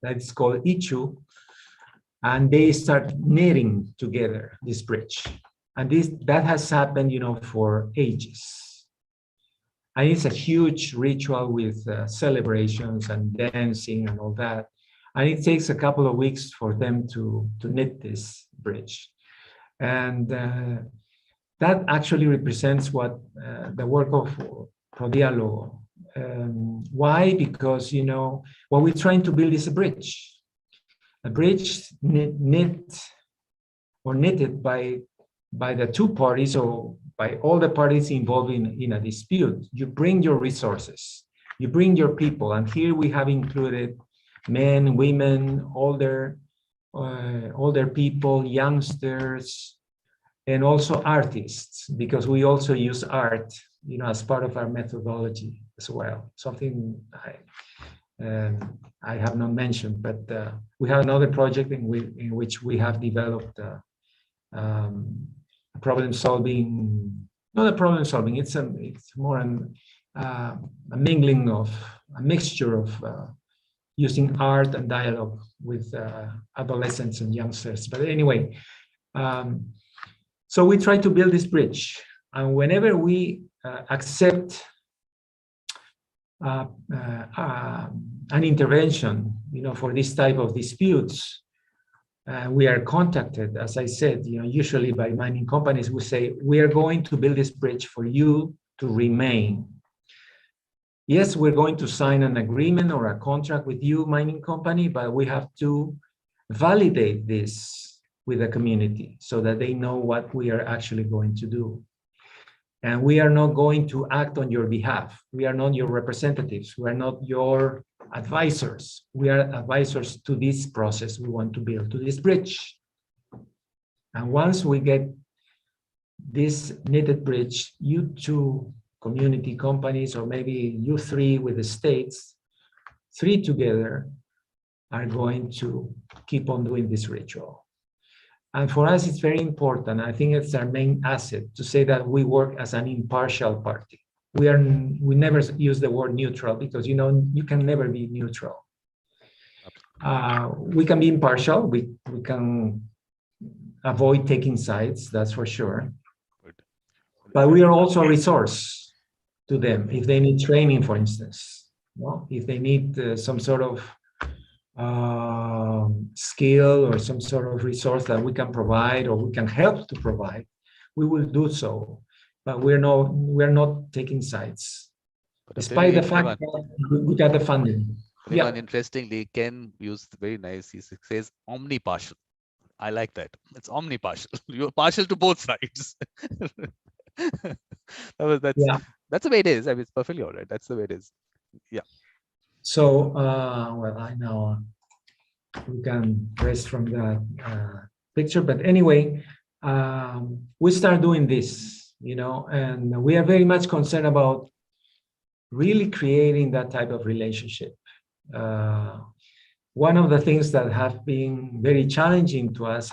that is called ichu, and they start knitting together this bridge. And that has happened, for ages. And it's a huge ritual with celebrations and dancing and all that. And it takes a couple of weeks for them to knit this bridge. And that actually represents what the work of Prodialogo. Why? Because, what we're trying to build is a bridge knitted by the two parties, or by all the parties involved in a dispute. You bring your resources, you bring your people, and here we have included men, women, older people, youngsters, and also artists, because we also use art, as part of our methodology as well. Something I have not mentioned, but we have another project in which we have developed problem solving. Not a problem solving. It's more a mingling of a mixture of using art and dialogue with adolescents and youngsters. But anyway, so we try to build this bridge, and whenever we accept an intervention, for this type of disputes, we are contacted, as I said, usually by mining companies who say, we are going to build this bridge for you to remain. Yes, we're going to sign an agreement or a contract with you, mining company, but we have to validate this with the community so that they know what we are actually going to do. And we are not going to act on your behalf. We are not your representatives. We are not your advisors. We are advisors to this process we want to build, to this bridge. And once we get this knitted bridge, you two community companies, or maybe you three with the states, three together are going to keep on doing this ritual. And for us, it's very important. I think it's our main asset to say that we work as an impartial party. We never use the word neutral, because you can never be neutral. We can be impartial. We can avoid taking sides, that's for sure. But we are also a resource to them if they need training, for instance. If they need some sort of skill or some sort of resource that we can provide, or we can help to provide, we will do so. But we're not taking sides, despite the fact that we got the funding. Yeah. Interestingly, Ken used very nice. He says omnipartial. I like that. It's omnipartial. You're partial to both sides. That's the way it is. I mean, it's perfectly all right. That's the way it is. Yeah. So, well, I know we can rest from that picture, but anyway, we start doing this, and we are very much concerned about really creating that type of relationship. One of the things that have been very challenging to us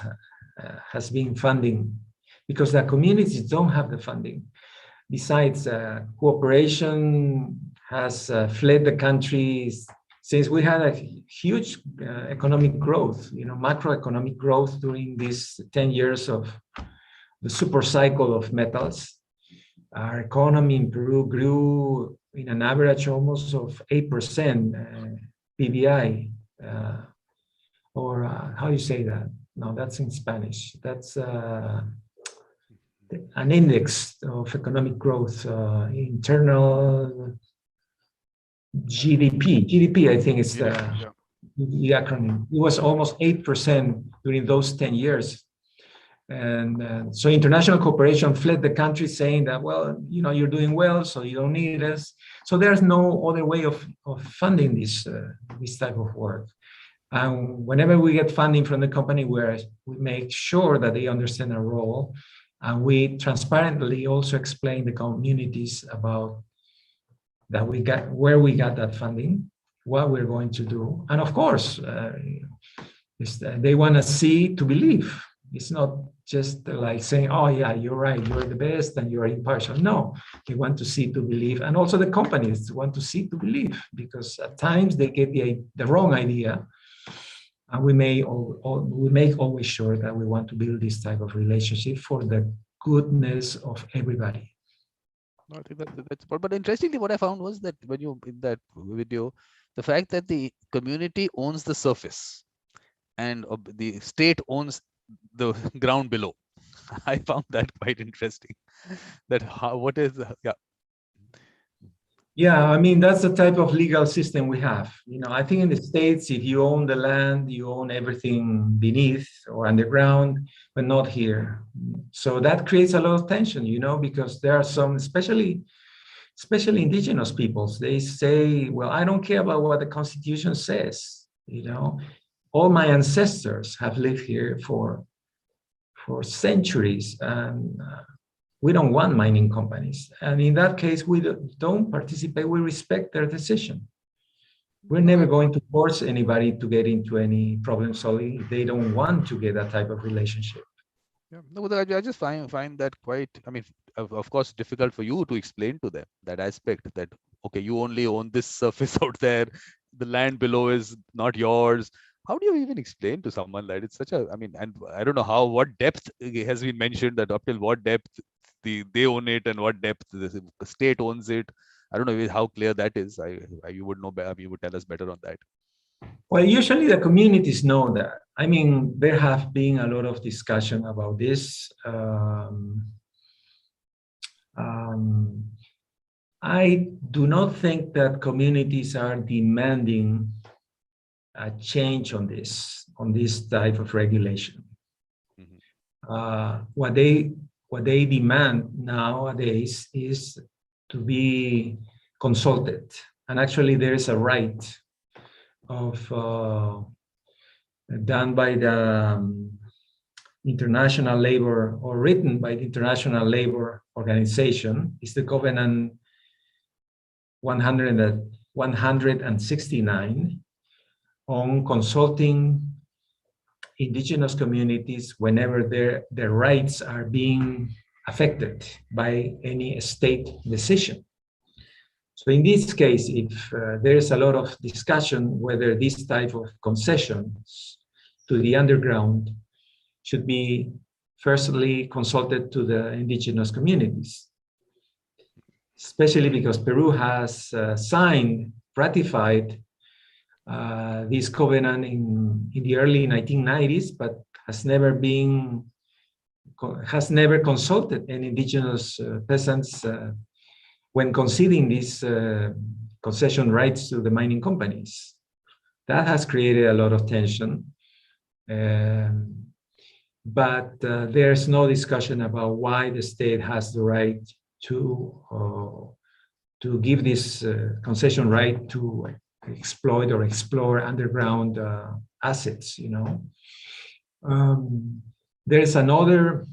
has been funding, because the communities don't have the funding. Besides, cooperation has fled the country since we had a huge economic growth, macroeconomic growth during these 10 years of the super cycle of metals. Our economy in Peru grew in an average almost of 8% PBI, or how do you say that? No, that's in Spanish. That's an index of economic growth, internal GDP. GDP, I think, is the acronym. It was almost 8% during those 10 years. And so international cooperation fled the country, saying that, well, you're doing well, so you don't need us. So there's no other way of funding this type of work. And whenever we get funding from the company, we make sure that they understand our role. And we transparently also explain the communities about that where we got that funding, what we're going to do. And of course, they want to see to believe. It's not just like saying, oh yeah, you're right, you're the best and you're impartial. No, they want to see to believe. And also the companies want to see to believe, because at times they get the wrong idea. And we make always sure that we want to build this type of relationship for the goodness of everybody. I think that's but interestingly, what I found was that when you in that video, the fact that the community owns the surface and the state owns the ground below. I found that quite interesting. That what is Yeah, I mean, that's the type of legal system we have. You know, I think in the States, if you own the land, you own everything beneath or underground, but not here. So that creates a lot of tension, you know, because there are some, especially indigenous peoples, they say, well, I don't care about what the Constitution says, you know. All my ancestors have lived here for centuries, and we don't want mining companies. And in that case, we don't participate, we respect their decision. We're never going to force anybody to get into any problem solving if they don't want to get that type of relationship. Yeah, no, I just find that quite, I mean, of course, difficult for you to explain to them that aspect that, okay, you only own this surface out there, the land below is not yours. How do you even explain to someone that it's such a, I mean, and I don't know what depth has been mentioned, that up till what depth they own it and what depth the state owns it. I don't know how clear that is. You would know better, you would tell us better on that. Well, usually the communities know that. I mean, there have been a lot of discussion about this. I do not think that communities are demanding a change on this type of regulation. Mm-hmm. What they demand nowadays is to be consulted, and actually there is a right of done by the International Labor, or written by the International Labor Organization, is the Covenant 169 on consulting indigenous communities whenever their rights are being affected by any state decision. So in this case, if there is a lot of discussion whether this type of concessions to the underground should be firstly consulted to the indigenous communities, especially because Peru has ratified this covenant in the early 1990s, but has never consulted any indigenous peasants when conceding these concession rights to the mining companies. That has created a lot of tension. But there's no discussion about why the state has the right to give this concession right to exploit or explore underground assets, you know. There's another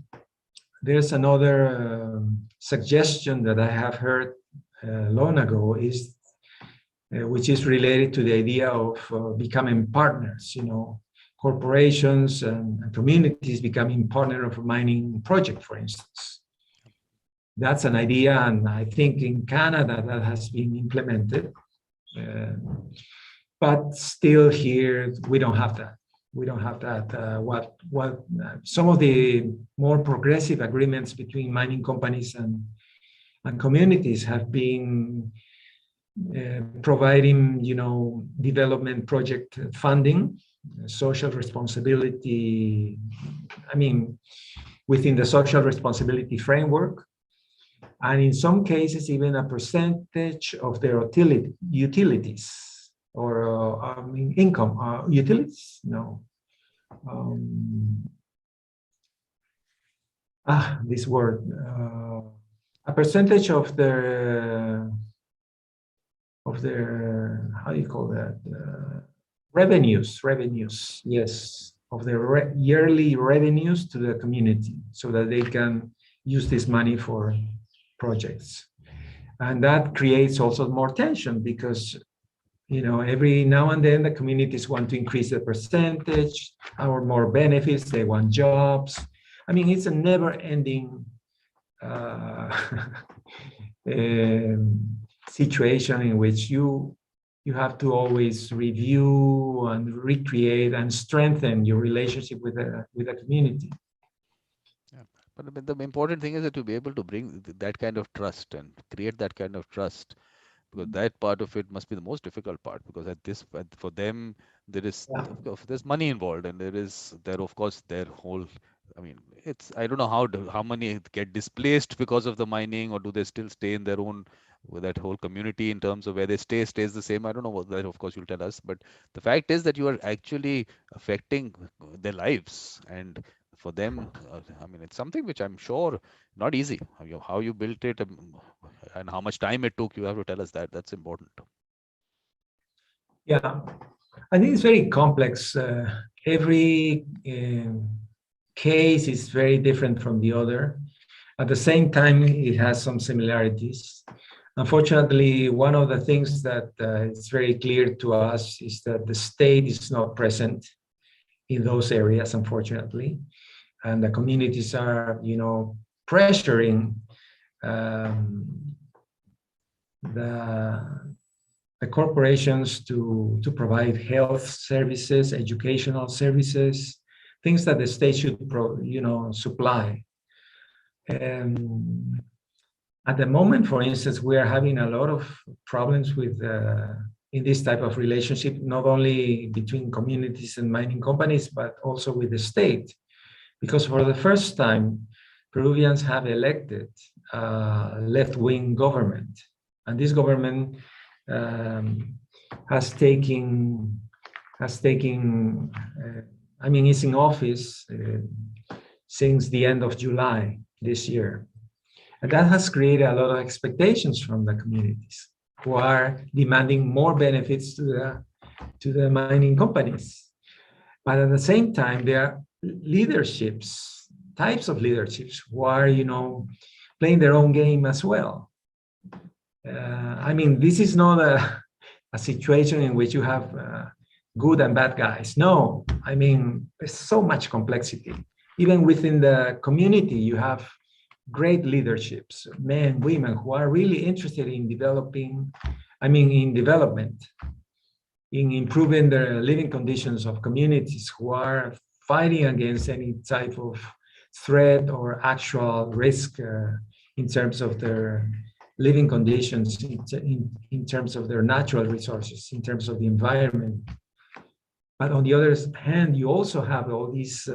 suggestion that I have heard long ago, is which is related to the idea of becoming partners, you know, corporations and communities becoming partner of a mining project, for instance. That's an idea, and I think in Canada that has been implemented. But still here, we don't have that. We don't have that. Some of the more progressive agreements between mining companies and communities have been providing, you know, development project funding, social responsibility, I mean, within the social responsibility framework, and in some cases, even a percentage of their utilities, or I mean, income, utilities, no. This word, a percentage of their, how do you call that? Revenues, yes, of their yearly revenues to the community, so that they can use this money for projects. And that creates also more tension because, you know, every now and then the communities want to increase the percentage or more benefits, they want jobs. I mean, it's a never-ending situation in which you have to always review and recreate and strengthen your relationship with the community. Yeah. But the important thing is that to be able to bring that kind of trust and create that kind of trust, because that part of it must be the most difficult part, because for them there is there's money involved, and there of course their whole, I mean, I don't know how many get displaced because of the mining, or do they still stay in their own, with that whole community in terms of where they stays the same. I don't know what that, of course you'll tell us, but the fact is that you are actually affecting their lives, and for them, I mean, it's something which I'm sure not easy. How you built it, and how much time it took, you have to tell us that. That's important. Yeah, I think it's very complex. Every case is very different from the other. At the same time, it has some similarities. Unfortunately, one of the things that is very clear to us is that the state is not present in those areas, unfortunately. And the communities are, you know, pressuring the corporations to provide health services, educational services, things that the state should, supply. At the moment, for instance, we are having a lot of problems with in this type of relationship, not only between communities and mining companies, but also with the state. Because for the first time, Peruvians have elected a left-wing government. And this government has taken, is in office since the end of July this year. And that has created a lot of expectations from the communities who are demanding more benefits to the mining companies. But at the same time, there are types of leaderships who are, playing their own game as well. This is not a situation in which you have good and bad guys. No, there's so much complexity. Even within the community, you have great leaderships, men, women, who are really interested in development, in improving the living conditions of communities, who are fighting against any type of threat or actual risk in terms of their living conditions, in terms of their natural resources, in terms of the environment. But on the other hand, you also have all these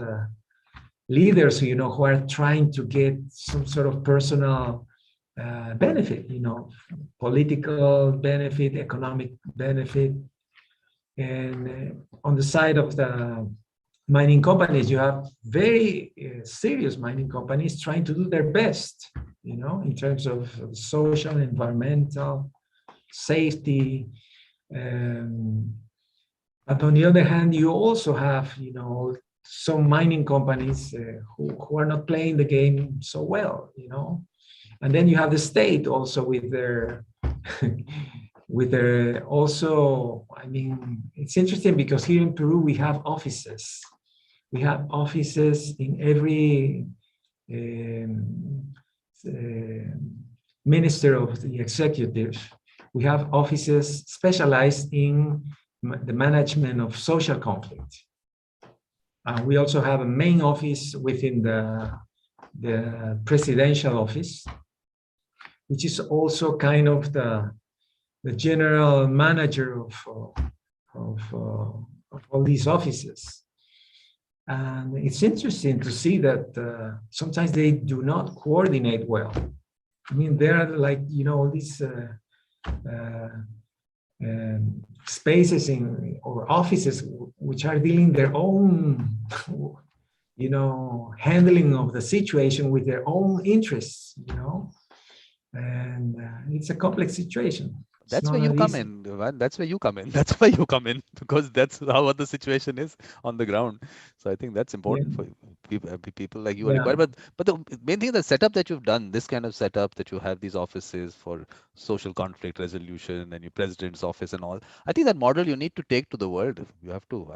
leaders, who are trying to get some sort of personal benefit, political benefit, economic benefit. And on the side of the mining companies, you have very serious mining companies trying to do their best, in terms of social, environmental, safety. But on the other hand, you also have, some mining companies who are not playing the game so well, And then you have the state also with their, also, it's interesting because here in Peru, we have offices. We have offices in every minister of the executive. We have offices specialized in the management of social conflict. We also have a main office within the presidential office, which is also kind of the general manager of all these offices. And it's interesting to see that sometimes they do not coordinate well. There are all these spaces or offices which are dealing their own, handling of the situation with their own interests, and it's a complex situation. That's where you come in, man. That's where you come in. That's why you come in, because that's how the situation is on the ground. So I think that's important for people like you are required. But the main thing, the setup that you've done, this kind of setup that you have these offices for social conflict resolution and your president's office and all. I think that model you need to take to the world. You have to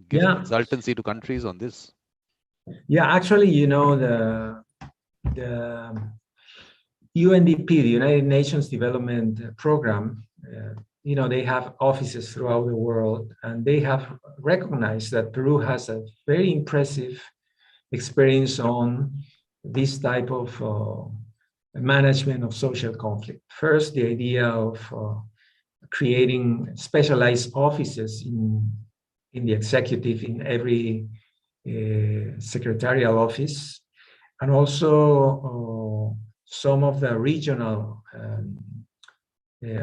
give consultancy to countries on this. Yeah, actually, you know, the UNDP, the United Nations Development Program, you know, they have offices throughout the world, and they have recognized that Peru has a very impressive experience on this type of management of social conflict. First, the idea of creating specialized offices in the executive, in every secretarial office, and also some of the regional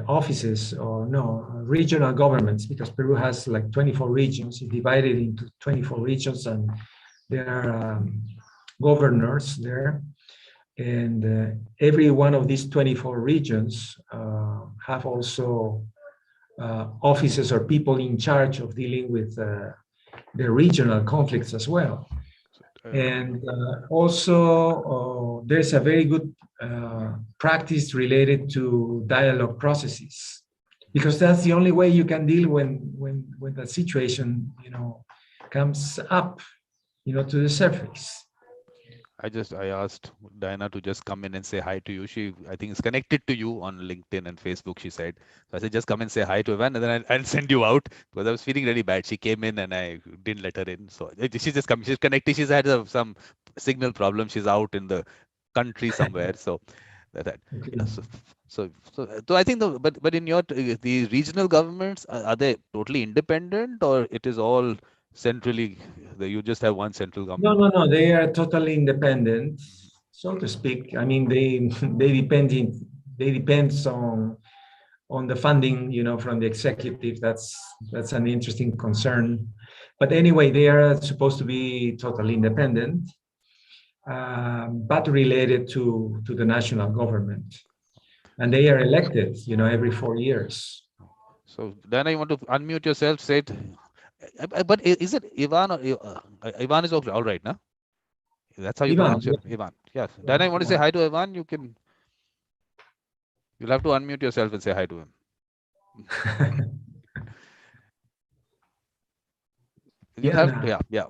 offices, or no, regional governments, because Peru has like 24 regions, divided into 24 regions, and there are governors there. And every one of these 24 regions have also offices or people in charge of dealing with the regional conflicts as well. And also there's a very good practice related to dialogue processes, because that's the only way you can deal when the situation, you know, comes up, you know, to the surface. I asked Diana to just come in and say hi to you. She, I think, is connected to you on LinkedIn and Facebook, she said. So I said, just come and say hi to Ivan, and then I'll send you out, because I was feeling really bad. She came in and I didn't let her in. So she's just come. She's connected. She's had some signal problem. She's out in the country somewhere. So that. Okay. Yeah, so I think but in your the regional governments, are they totally independent, or it is all centrally, you just have one central government? No, they are totally independent, so to speak. I mean, they depends on the funding, you know, from the executive. That's an interesting concern. But anyway, they are supposed to be totally independent, but related to the national government, and they are elected, you know, every 4 years. So Diana, you want to unmute yourself, say it. But is it Ivan, or Ivan is all right, no? That's how you pronounce it, Ivan. Yes. Diana, you want to say hi to Ivan? You'll have to unmute yourself and say hi to him. Diana. Yeah.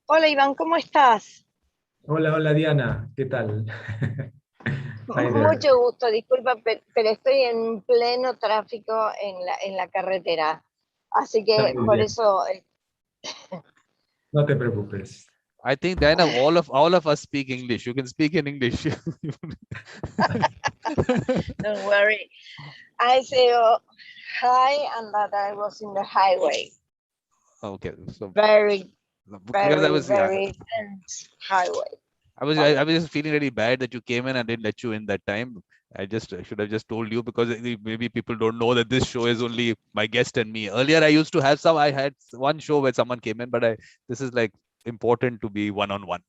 Hola Iván, ¿cómo estás? Hola Diana, ¿qué tal? Mucho gusto, disculpa, pero estoy en pleno tráfico en la carretera, así que por eso... No te preocupes. I think, Diana, all of us speak English. You can speak in English. Don't worry. I say hi, and that I was in the highway. Okay, so very dense highway. I was just feeling really bad that you came in and didn't let you in that time. I should have just told you, because maybe people don't know that this show is only my guest and me. Earlier, I used to have I had one show where someone came in, but this is like important to be one-on-one.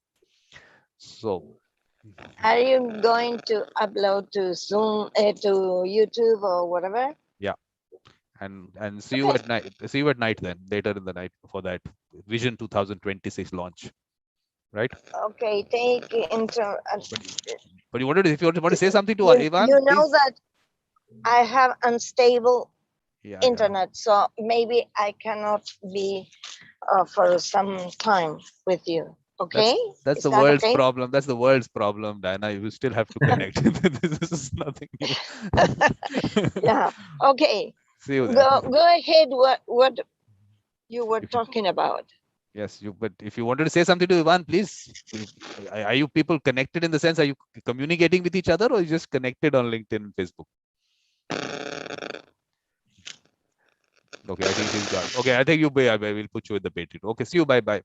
So, are you going to upload to Zoom, to YouTube or whatever? Yeah, and see you at night. See you at night then, later in the night, for that Vision 2026 launch, right? Okay, take into. But you wanted, if you want to say something to Ivan, you know that I have unstable internet, so maybe I cannot be for some time with you. Okay, that's the world's problem. That's the world's problem, Diana. You still have to connect. This is nothing new. Yeah. Okay. See you then. Go ahead. What you were talking about? Yes, but if you wanted to say something to Ivan, please. Are you people connected in the sense? Are you communicating with each other, or are you just connected on LinkedIn and Facebook? Okay, I think he's gone. Okay, I think I will put you in the bait. Okay, see you. Bye.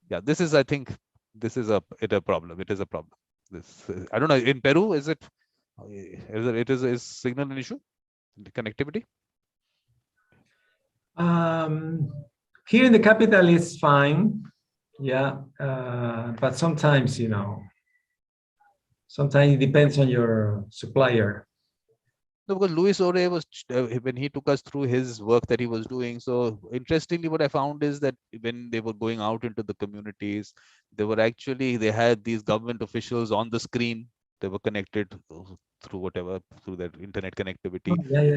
Yeah, this is, I think, this is a problem. It is a problem. This, I don't know. In Peru, is signal an issue? The connectivity? Here in the capital, it's fine. Yeah, but sometimes, you know, sometimes it depends on your supplier. No, because Luis Ore was when he took us through his work that he was doing. So interestingly, what I found is that when they were going out into the communities, they had these government officials on the screen. They were connected through their internet connectivity,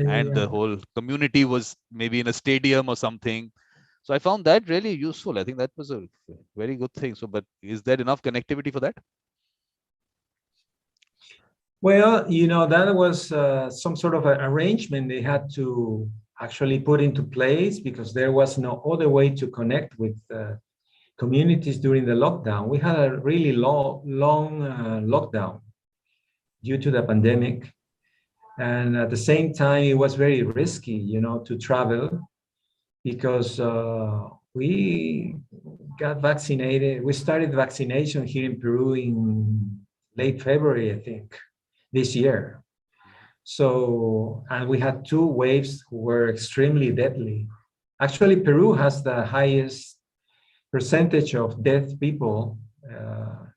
and the whole community was maybe in a stadium or something. So I found that really useful. I think that was a very good thing. So, but is there enough connectivity for that? Well, you know, that was some sort of an arrangement they had to actually put into place because there was no other way to connect with communities during the lockdown. We had a really long lockdown due to the pandemic. And at the same time, it was very risky, you know, to travel because we got vaccinated. We started vaccination here in Peru in late February, I think, this year. So, and we had 2 waves who were extremely deadly. Actually, Peru has the highest percentage of dead people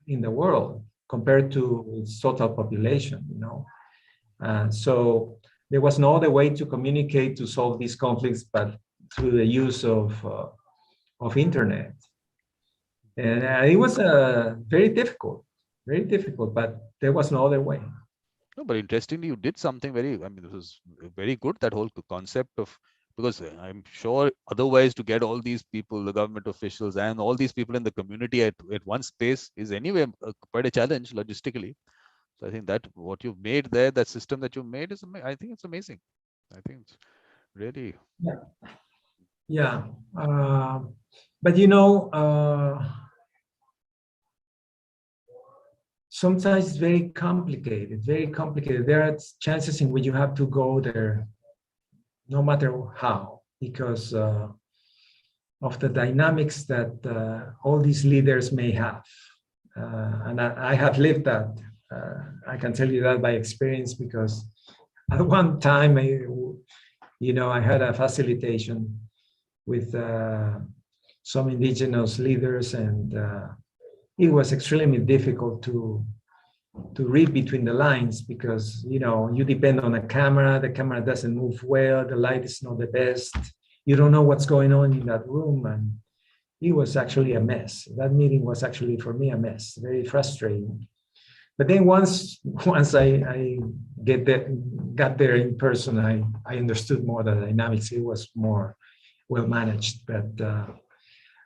in the world compared to its total population, you know. So there was no other way to communicate to solve these conflicts but through the use of internet. And it was very difficult, but there was no other way. No, but interestingly, you did something this was very good, that whole concept of, because I'm sure otherwise to get all these people, the government officials and all these people in the community at one space is anyway quite a challenge logistically. So I think that what you've made there, that system that you made is, I think it's amazing. I think it's really. Yeah. But you know, sometimes it's very complicated. There are chances in which you have to go there no matter how, because of the dynamics that all these leaders may have. And I have lived that. I can tell you that by experience, because at one time, I had a facilitation with some indigenous leaders, and it was extremely difficult to read between the lines because, you depend on a camera, the camera doesn't move well, the light is not the best, you don't know what's going on in that room, and it was actually a mess. That meeting was actually, for me, a mess, very frustrating. But then once I got there in person, I understood more the dynamics. It was more well managed. But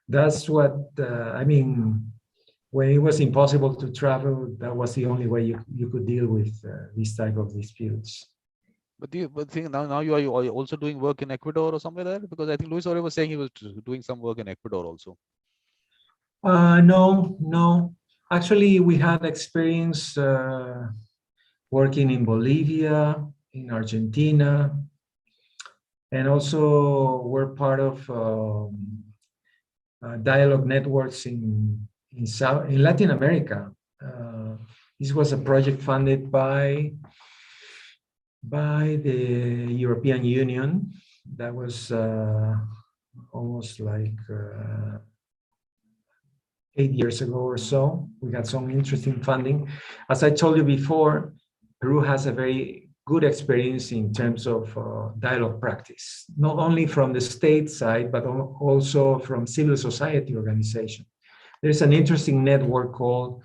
that's what when it was impossible to travel, that was the only way you could deal with these type of disputes. But now you are also doing work in Ecuador or somewhere there? Because I think Luis Ore was saying he was doing some work in Ecuador also. No. Actually, we had experience working in Bolivia, in Argentina, and also we're part of dialogue networks in Latin America. This was a project funded by the European Union. That was almost like 8 years ago or so. We got some interesting funding. As I told you before, Peru has a very good experience in terms of dialogue practice, not only from the state side, but also from civil society organizations. There's an interesting network called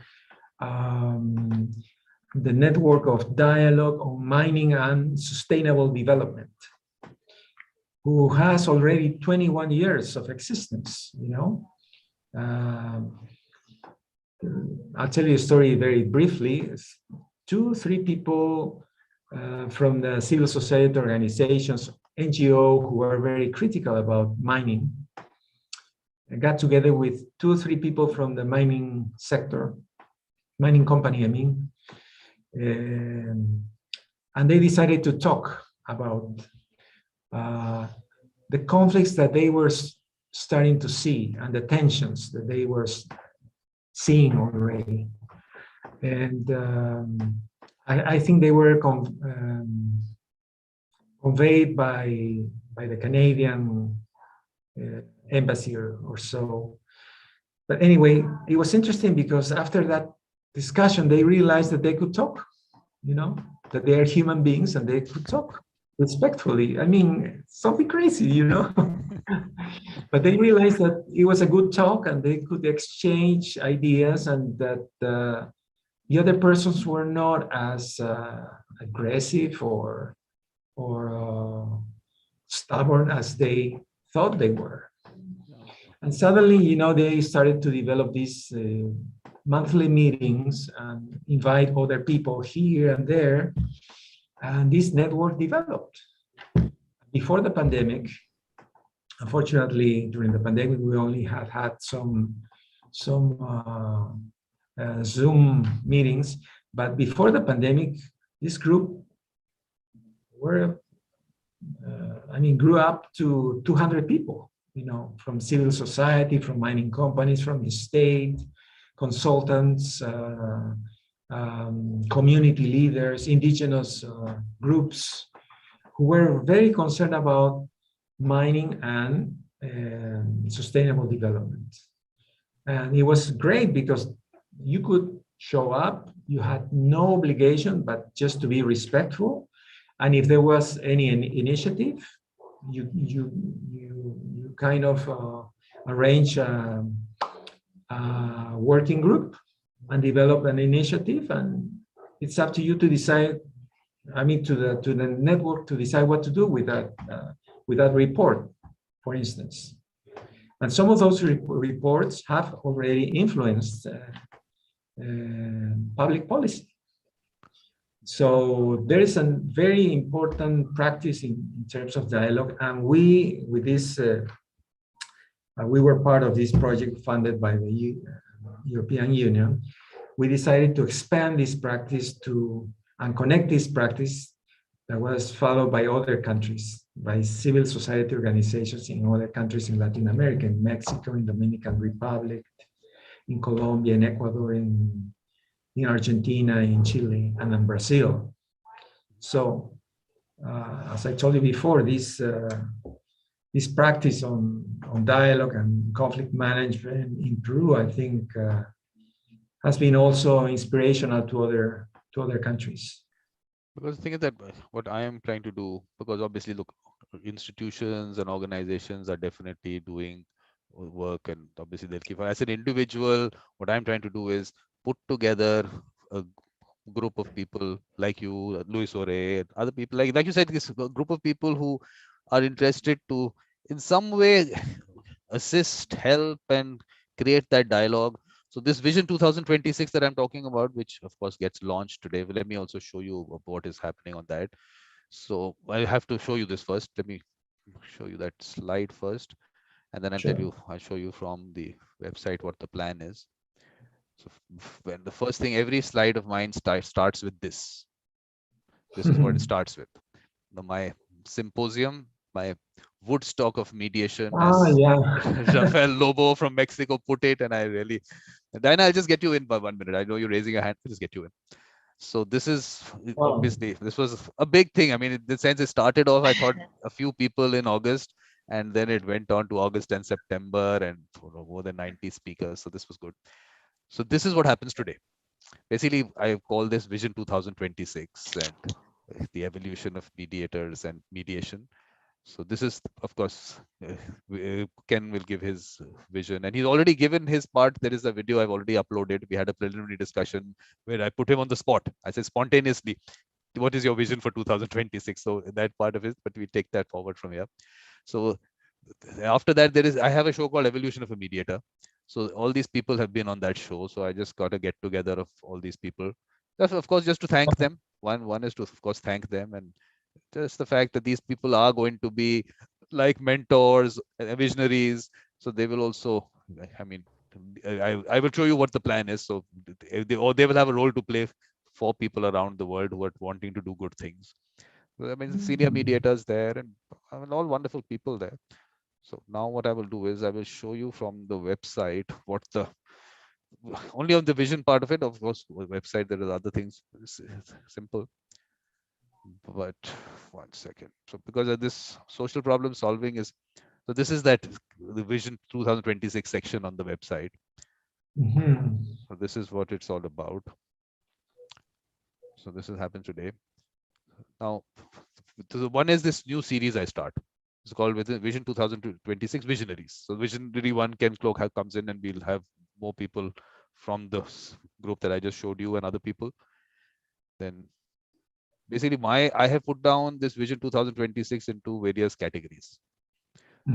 the Network of Dialogue on Mining and Sustainable Development, who has already 21 years of existence, I'll tell you a story very briefly. 2-3 people from the civil society organizations, NGO, who are very critical about mining, got together with 2-3 people from the mining sector, mining company, and they decided to talk about the conflicts that they were starting to see and the tensions that they were seeing already. And I think they were conveyed by the Canadian embassy or so. But anyway, it was interesting because after that discussion, they realized that they could talk, that they are human beings and they could talk respectfully. I mean, something crazy, you know. But they realized that it was a good talk and they could exchange ideas, and that the other persons were not as aggressive or stubborn as they thought they were. And suddenly, you know, they started to develop these monthly meetings and invite other people here and there. And this network developed. Before the pandemic, unfortunately, during the pandemic, we only had some Zoom meetings. But before the pandemic, this group grew up to 200 people, you know, from civil society, from mining companies, from the state, consultants, community leaders, indigenous groups who were very concerned about mining and sustainable development. And it was great because you could show up, you had no obligation, but just to be respectful. And if there was any initiative, you kind of arrange a working group and develop an initiative, and it's up to you to decide. I mean, to the network to decide what to do with that report, for instance. And some of those reports have already influenced public policy. So there is a very important practice in terms of dialogue, and we, with this, we were part of this project funded by the European Union. We decided to expand this practice and connect this practice that was followed by other countries, by civil society organizations in other countries in Latin America, in Mexico, in Dominican Republic, in Colombia, in Ecuador, in Argentina, in Chile, and in Brazil. So, as I told you before, this practice on dialogue and conflict management in Peru, I think, has been also inspirational to other countries. Because the thing is that what I am trying to do, because obviously, look, institutions and organizations are definitely doing work, and obviously they'll keep. As an individual, what I'm trying to do is put together a group of people like you, Luis Ore, other people, like you said, this group of people who are interested to, in some way, assist, help, and create that dialogue. So this Vision 2026 that I'm talking about, which of course gets launched today, let me also show you what is happening on that. So I have to show you this first. Let me show you that slide first, and then I'll show you from the website what the plan is. So when the first thing, every slide of mine starts with this. This is what it starts with. My symposium, my Woodstock of mediation, as Rafael Lobo from Mexico put it, and I really, then I'll just get you in by 1 minute. I know you're raising your hand, I'll just get you in. So this is obviously, this was a big thing. I mean, in the sense, it started off, I thought a few people in August, and then it went on to August and September, and more than 90 speakers. So this was good. So this is what happens today. Basically, I call this Vision 2026 and the evolution of mediators and mediation. So this is, of course, Ken will give his vision, and he's already given his part. There is a video I've already uploaded. We had a preliminary discussion where I put him on the spot. I said spontaneously, what is your vision for 2026? So that part of it, but we take that forward from here. So after that, I have a show called Evolution of a Mediator. So all these people have been on that show. So I just got a get together of all these people. That's, of course, just to thank them. One is to, of course, thank them, and just the fact that these people are going to be like mentors, visionaries. So they will also, I mean, I will show you what the plan is. So they will have a role to play for people around the world who are wanting to do good things. I mean, senior mediators there, and I mean, all wonderful people there. So now what I will do is I will show you from the website what the, only on the vision part of it, of course, website, there are other things. It's simple. But 1 second. So because of this social problem solving is, so this is that the Vision 2026 section on the website. So this is what it's all about. So this has happened today. Now, one is this new series I start. It's called Vision 2026 Visionaries. So Visionary one, Ken Cloak comes in, and we'll have more people from the group that I just showed you and other people. Then basically I have put down this Vision 2026 into various categories.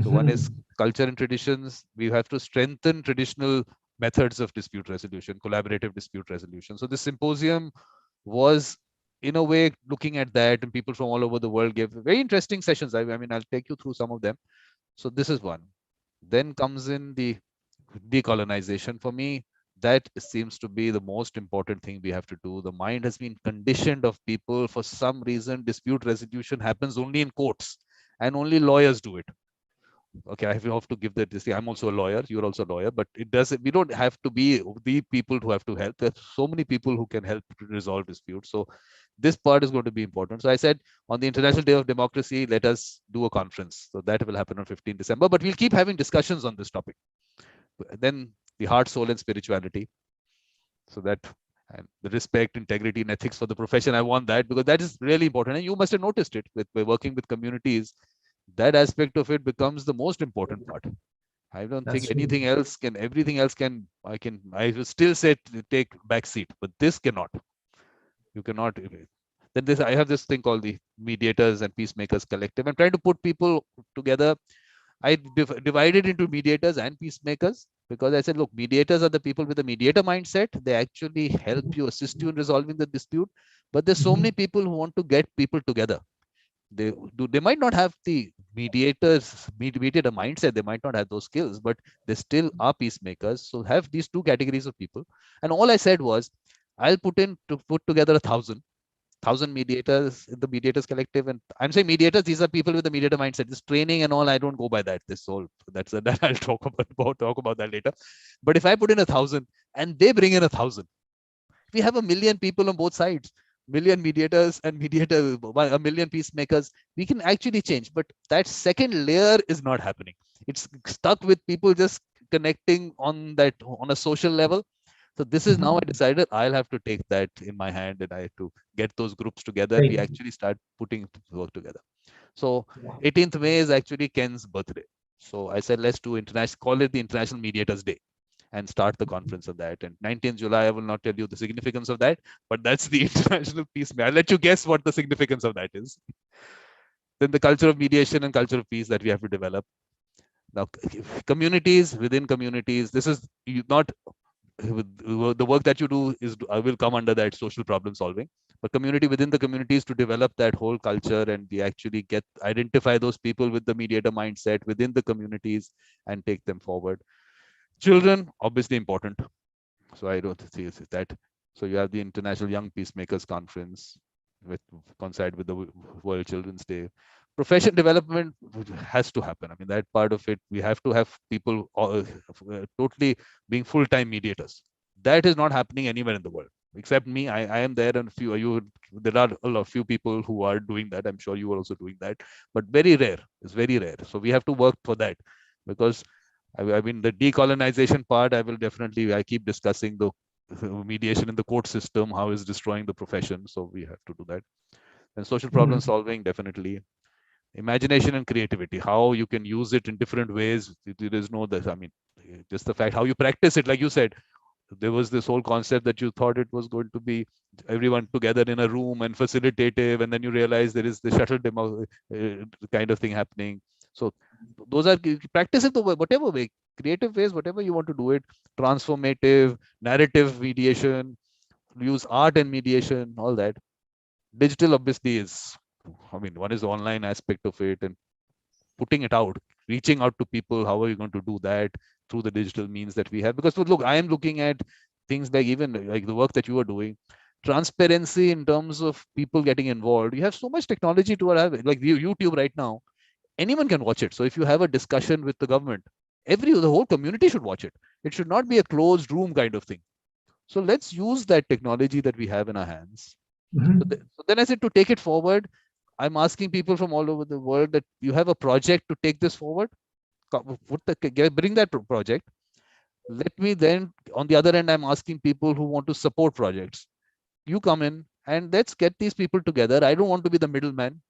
So one is culture and traditions. We have to strengthen traditional methods of dispute resolution, collaborative dispute resolution. So this symposium was in a way looking at that, and people from all over the world gave very interesting sessions. I mean, I'll take you through some of them. So this is one. Then comes in the decolonization. For me, that seems to be the most important thing we have to do. The mind has been conditioned of people. For some reason, dispute resolution happens only in courts, and only lawyers do it. Okay, I have to give that this. I'm also a lawyer. You're also a lawyer, but it doesn't. We don't have to be the people who have to help. There's so many people who can help to resolve disputes. So this part is going to be important. So I said on the International Day of Democracy, let us do a conference. So that will happen on 15 December. But we'll keep having discussions on this topic. Then the heart, soul, and spirituality. So that and the respect, integrity, and ethics for the profession. I want that because that is really important. And you must have noticed it with working with communities. That aspect of it becomes the most important part. I don't think anything else can, everything else can, I will still say take back seat, but this cannot. You cannot. Then this, I have this thing called the Mediators and Peacemakers Collective. I'm trying to put people together. I divided into mediators and peacemakers because I said, look, mediators are the people with the mediator mindset. They actually help you, assist you in resolving the dispute. But there's so many people who want to get people together. They might not have the mediator mindset, they might not have those skills, but they still are peacemakers. So have these two categories of people. And all I said was, I'll put together 1,000 mediators in the Mediators Collective. And I'm saying mediators, these are people with the mediator mindset. This training and all, I don't go by that. That I'll talk about that later. But if I put in 1,000 and they bring in 1,000, we have 1 million people on both sides, million mediators and mediators, 1 million peacemakers. We can actually change, but that second layer is not happening. It's stuck with people just connecting on a social level. So this is now I decided I'll have to take that in my hand, and I have to get those groups together. We actually start putting work together. So 18th May is actually Ken's birthday. So I said, let's do call it the International Mediators Day, and start the conference of that. And 19th July, I will not tell you the significance of that, but that's the International Peace Day. I'll let you guess what the significance of that is. Then the culture of mediation and culture of peace that we have to develop. Now, communities within communities, this is not the work that you do is I will come under that social problem solving, but community within the communities to develop that whole culture, and we actually identify those people with the mediator mindset within the communities and take them forward. Children, obviously important. So I don't see that. So you have the International Young Peacemakers Conference coincide with the World Children's Day. Profession development has to happen. I mean, that part of it, we have to have people totally being full-time mediators. That is not happening anywhere in the world, except me. I am there, and there are a few people who are doing that. I'm sure you are also doing that, but very rare. It's very rare. So we have to work for that, because I mean, the decolonization part, I keep discussing the mediation in the court system, how is destroying the profession. So we have to do that. And social problem solving, definitely. Imagination and creativity, how you can use it in different ways. There is no, I mean, just the fact how you practice it, like you said, there was this whole concept that you thought it was going to be everyone together in a room and facilitative, and then you realize there is the shuttle demo kind of thing happening. So those are, practice it whatever way, creative ways, whatever you want to do it, transformative, narrative mediation, use art and mediation, all that. Digital obviously is, I mean, one is the online aspect of it and putting it out, reaching out to people. How are you going to do that through the digital means that we have? Because look, I am looking at things like even like the work that you are doing, transparency in terms of people getting involved. You have so much technology to have, like YouTube right now, anyone can watch it. So if you have a discussion with the government, the whole community should watch it. It should not be a closed room kind of thing. So let's use that technology that we have in our hands. So then I said, to take it forward, I'm asking people from all over the world that you have a project to take this forward, bring that project. Let me then, on the other end, I'm asking people who want to support projects. You come in and let's get these people together. I don't want to be the middleman.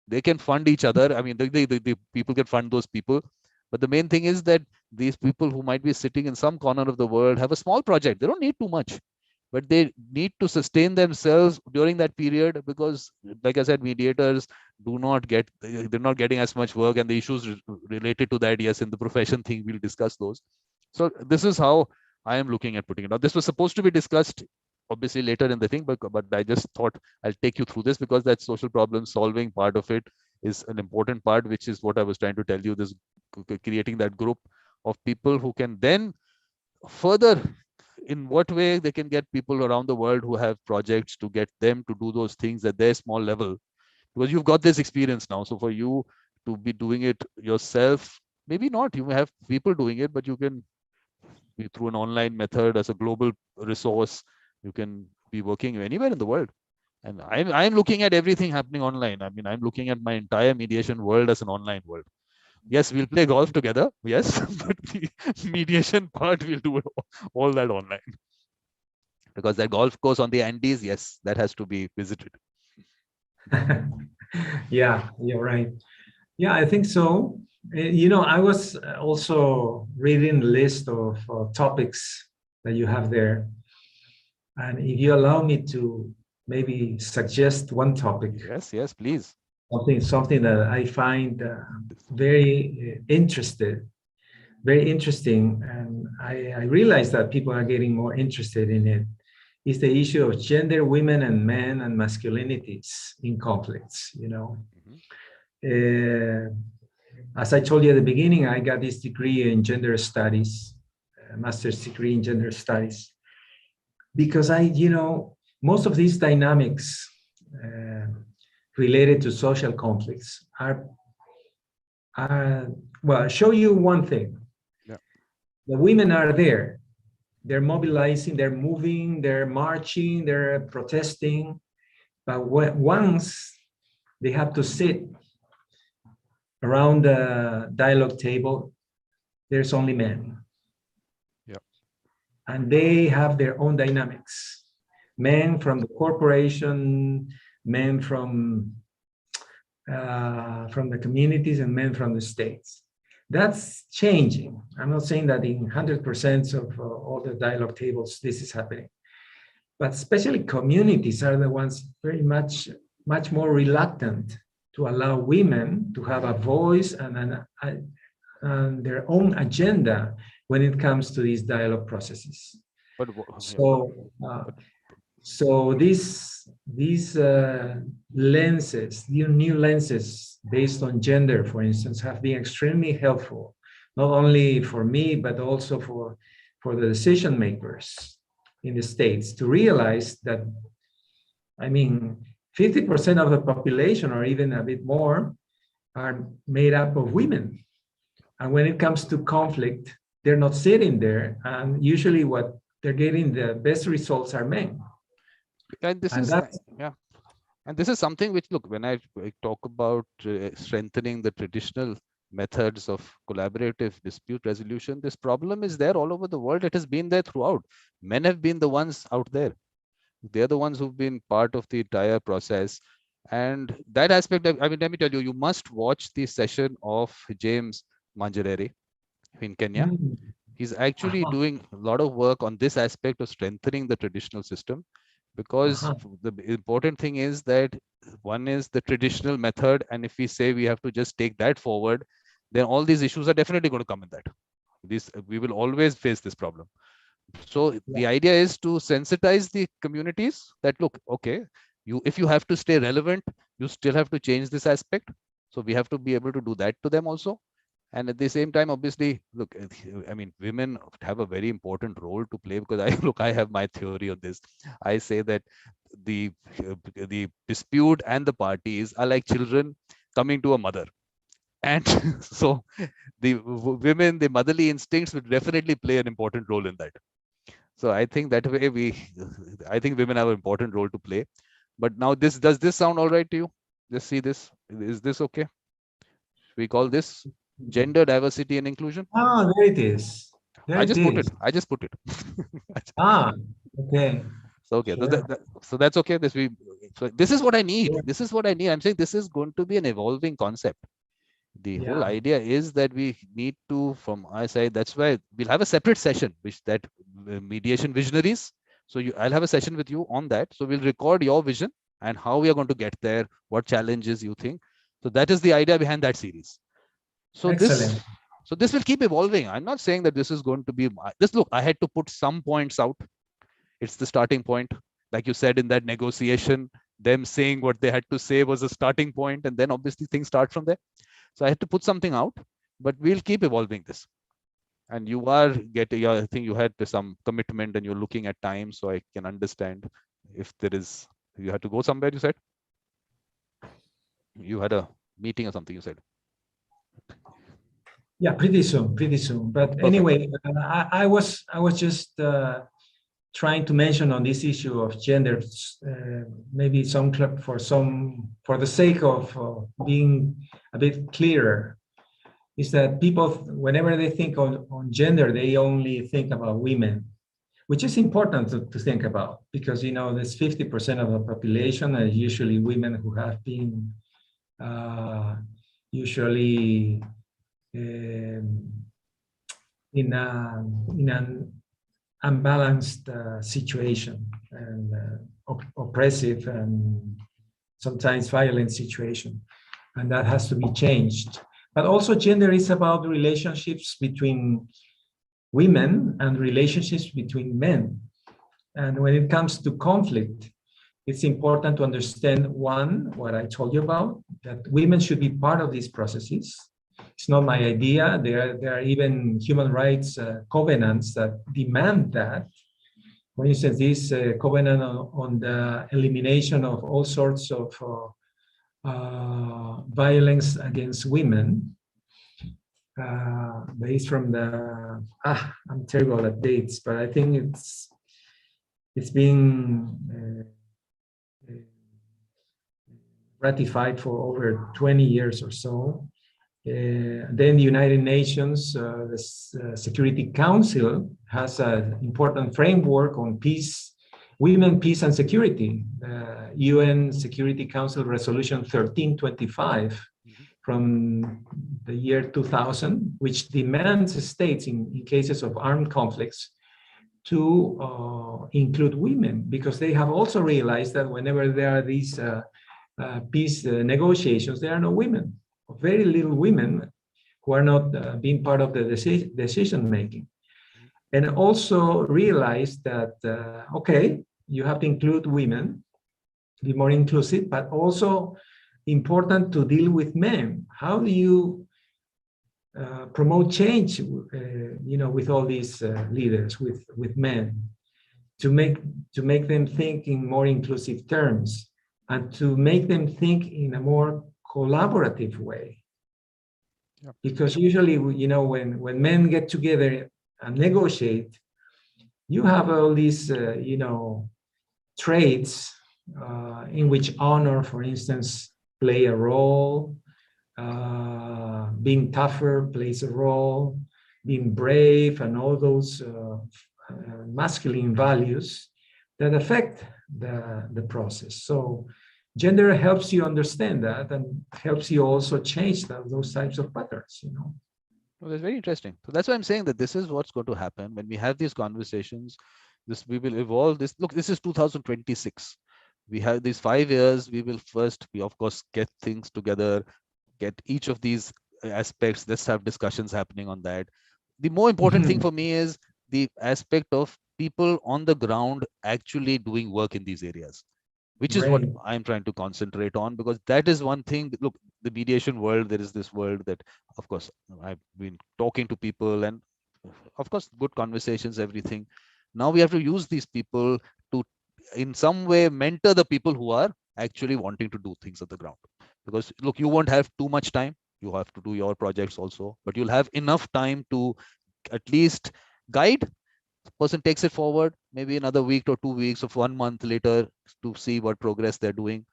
They can fund each other. I mean, the people can fund those people. But the main thing is that these people who might be sitting in some corner of the world have a small project. They don't need too much, but they need to sustain themselves during that period, because, like I said, mediators they're not getting as much work, and the issues related to that, yes, in the profession thing, we'll discuss those. So this is how I am looking at putting it. Now, this was supposed to be discussed obviously later in the thing, but I just thought I'll take you through this, because that social problem solving part of it is an important part, which is what I was trying to tell you, this creating that group of people who can then further, in what way they can get people around the world who have projects to get them to do those things at their small level, because you've got this experience now. So for you to be doing it yourself, maybe not, you may have people doing it, but you can be through an online method as a global resource. You can be working anywhere in the world. And I'm looking at everything happening online. I mean, I'm looking at my entire mediation world as an online world. Yes, we'll play golf together. Yes, but the mediation part, we'll do all that online. Because that golf course on the Andes, yes, that has to be visited. Yeah, you're right. Yeah, I think so. You know, I was also reading the list of topics that you have there. And if you allow me to maybe suggest one topic. Yes, please. Something that I find very interesting, and I realize that people are getting more interested in it, is the issue of gender, women and men, and masculinities in conflicts, you know. As I told you at the beginning, I got this degree in gender studies, a master's degree in gender studies, because most of these dynamics related to social conflicts are well, I'll show you one thing. Yeah. The women are there. They're mobilizing, they're moving, they're marching, they're protesting. But once they have to sit around the dialogue table, there's only men. Yeah. And they have their own dynamics. Men from the corporation, men from the communities, and men from the states. That's changing. I'm not saying that in 100% of all the dialogue tables this is happening, but especially communities are the ones very much more reluctant to allow women to have a voice and their own agenda when it comes to these dialogue processes. So these lenses, new lenses based on gender, for instance, have been extremely helpful, not only for me, but also for the decision makers in the States to realize that, 50% of the population, or even a bit more, are made up of women. And when it comes to conflict, they're not sitting there. And usually what they're getting the best results are men. And this is something which, look, when I talk about strengthening the traditional methods of collaborative dispute resolution, this problem is there all over the world. It has been there throughout. Men have been the ones out there. They're the ones who've been part of the entire process. And that aspect, let me tell you, you must watch the session of James Manjarere in Kenya. He's actually doing a lot of work on this aspect of strengthening the traditional system. Because the important thing is that one is the traditional method, and if we say we have to just take that forward, then all these issues are definitely going to come in that. We will always face this problem. So the idea is to sensitize the communities that, look, okay, if you have to stay relevant, you still have to change this aspect. So we have to be able to do that to them also. And at the same time, obviously, look, women have a very important role to play, because I have my theory on this. I say that the dispute and the parties are like children coming to a mother. And so the women, the motherly instincts would definitely play an important role in that. So I think that way I think women have an important role to play. But now does this sound all right to you? Just see this. Is this okay? We call this gender diversity and inclusion. There it is. I just put it. Okay. So okay, Sure. so that's okay. So this is what I need. Sure. This is what I need. I'm saying this is going to be an evolving concept. The whole Yeah, idea is that we need to, from our side, that's why we'll have a separate session, which that mediation visionaries. So I'll have a session with you on that. So we'll record your vision and how we are going to get there, what challenges you think. So that is the idea behind that series. So excellent. this will keep evolving. I'm not saying that this is going to be this. Look, I had to put some points out. It's the starting point. Like you said in that negotiation, them saying what they had to say was a starting point, and then obviously things start from there. So I had to put something out, but we'll keep evolving this. And you are getting, I think you had some commitment and you're looking at time, so I can understand if there is, you had to go somewhere, you said? You had a meeting or something, you said? Yeah, pretty soon, pretty soon. But Perfect. anyway, I was just trying to mention on this issue of gender, maybe for the sake of being a bit clearer, is that people, whenever they think on gender, they only think about women, which is important to think about, because, you know, there's 50% of the population are usually women who have been usually in an unbalanced situation and oppressive and sometimes violent situation, and that has to be changed. But also gender is about relationships between women and relationships between men. And when it comes to conflict, it's important to understand, one, what I told you about, that women should be part of these processes. It's not my idea. There are even human rights covenants that demand that. For instance, this covenant on the elimination of all sorts of violence against women, based from the, I'm terrible at dates, but I think it's been ratified for over 20 years or so. Then the United Nations, the Security Council has an important framework on peace, women, peace and security. UN Security Council Resolution 1325 from the year 2000, which demands states in cases of armed conflicts to include women, because they have also realized that whenever there are these peace negotiations, there are no women, very little women who are not being part of the decision making. And also realize that, okay, you have to include women, be more inclusive, but also important to deal with men. How do you promote change, you know, with all these leaders, with men, to make them think in more inclusive terms, and to make them think in a more collaborative way? Yep. Because usually, you know, when men get together and negotiate, you have all these, you know, traits in which honor, for instance, play a role. Being tougher plays a role, being brave, and all those masculine values that affect the process. So gender helps you understand that, and helps you also change those types of patterns, you know. Well, that's very interesting. So that's why I'm saying that this is what's going to happen when we have these conversations. We will evolve this. Look, this is 2026. We have these 5 years. We of course get things together, get each of these aspects. Let's have discussions happening on that. The more important thing for me is the aspect of people on the ground actually doing work in these areas, which is what I'm trying to concentrate on, because that is one thing. Look, the mediation world, there is this world that, of course, I've been talking to people, and of course, good conversations, everything. Now we have to use these people to, in some way, mentor the people who are actually wanting to do things on the ground. Because look, you won't have too much time. You have to do your projects also, but you'll have enough time to at least guide. The person takes it forward, maybe another week or 2 weeks or 1 month later, to see what progress they're doing.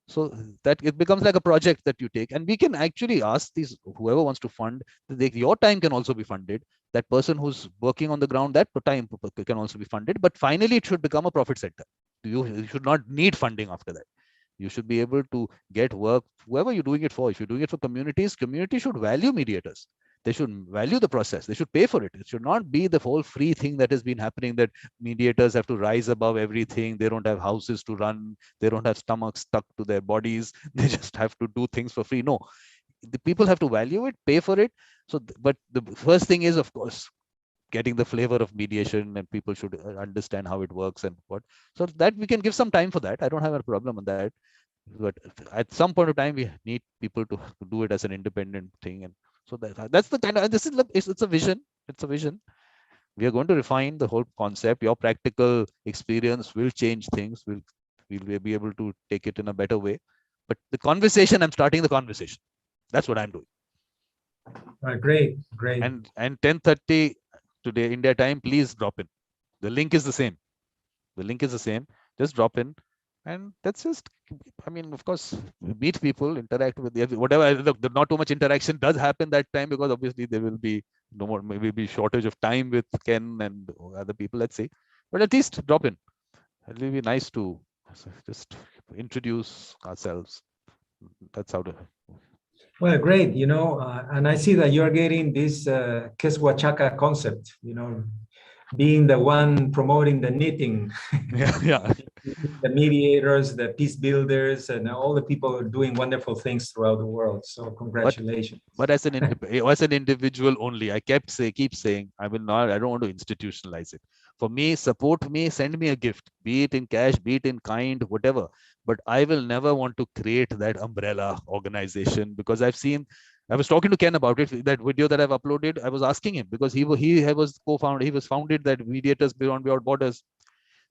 So that it becomes like a project that you take, and we can actually ask these, whoever wants to fund, your time can also be funded. That person who's working on the ground, that time can also be funded, but finally it should become a profit center. you should not need funding after that. You should be able to get work, whoever you're doing it for. If you're doing it for communities, communities should value mediators. They should value the process. They should pay for it. It should not be the whole free thing that has been happening, that mediators have to rise above everything. They don't have houses to run. They don't have stomachs stuck to their bodies. They just have to do things for free. No, the people have to value it, pay for it. So, but the first thing is, of course, getting the flavor of mediation, and people should understand how it works and what. So that we can give some time for that. I don't have a problem on that. But at some point of time, we need people to do it as an independent thing. And so that's the kind of, this is, it's a vision. It's a vision. We are going to refine the whole concept. Your practical experience will change things. We'll be able to take it in a better way. But the conversation, I'm starting the conversation. That's what I'm doing. Great. And 10:30 today, India time, please drop in. The link is the same. The link is the same. Just drop in. And that's just, I mean, of course, meet people, interact with whatever. Look, not too much interaction does happen that time, because obviously there will be no more, maybe be shortage of time with Ken and other people, let's say. But at least drop in. It will be nice to just introduce ourselves. That's how to. Well, great, and I see that you're getting this Keswachaka concept, being the one promoting the knitting. Yeah. The mediators, the peace builders, and all the people are doing wonderful things throughout the world. So congratulations. But as an individual only, I keep saying, I don't want to institutionalize it. For me, support me, send me a gift, be it in cash, be it in kind, whatever. But I will never want to create that umbrella organization, because I was talking to Ken about it, that video that I've uploaded. I was asking him, because he was founded that Mediators Beyond Borders.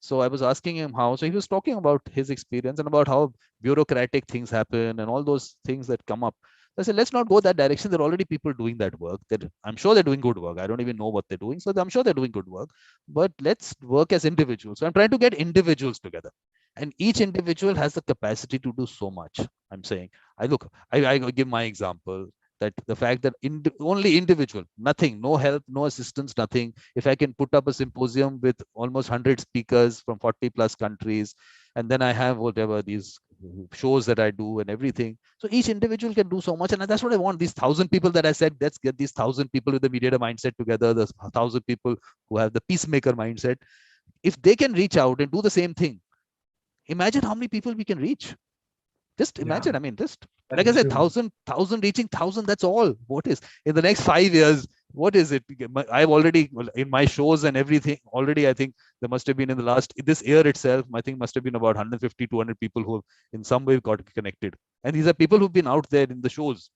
So I was asking him how. So he was talking about his experience and about how bureaucratic things happen and all those things that come up. I said, let's not go that direction. There are already people doing that work. I'm sure they're doing good work. I don't even know what they're doing. So I'm sure they're doing good work. But let's work as individuals. So I'm trying to get individuals together. And each individual has the capacity to do so much. I'm saying, I give my example, that the fact that only individual, nothing, no help, no assistance, nothing. If I can put up a symposium with almost 100 speakers from 40 plus countries, and then I have whatever these shows that I do and everything. So each individual can do so much. And that's what I want. These 1,000 people that I said, let's get these 1,000 people with the mediator mindset together, the 1,000 people who have the peacemaker mindset. If they can reach out and do the same thing, imagine how many people we can reach. Just imagine, I mean, just like I said, 1,000 reaching 1,000, that's all. What is in the next 5 years? What is it? I've already, in my shows and everything, already, I think there must have been in this year itself, I think must have been about 150, 200 people who have in some way got connected. And these are people who've been out there in the shows.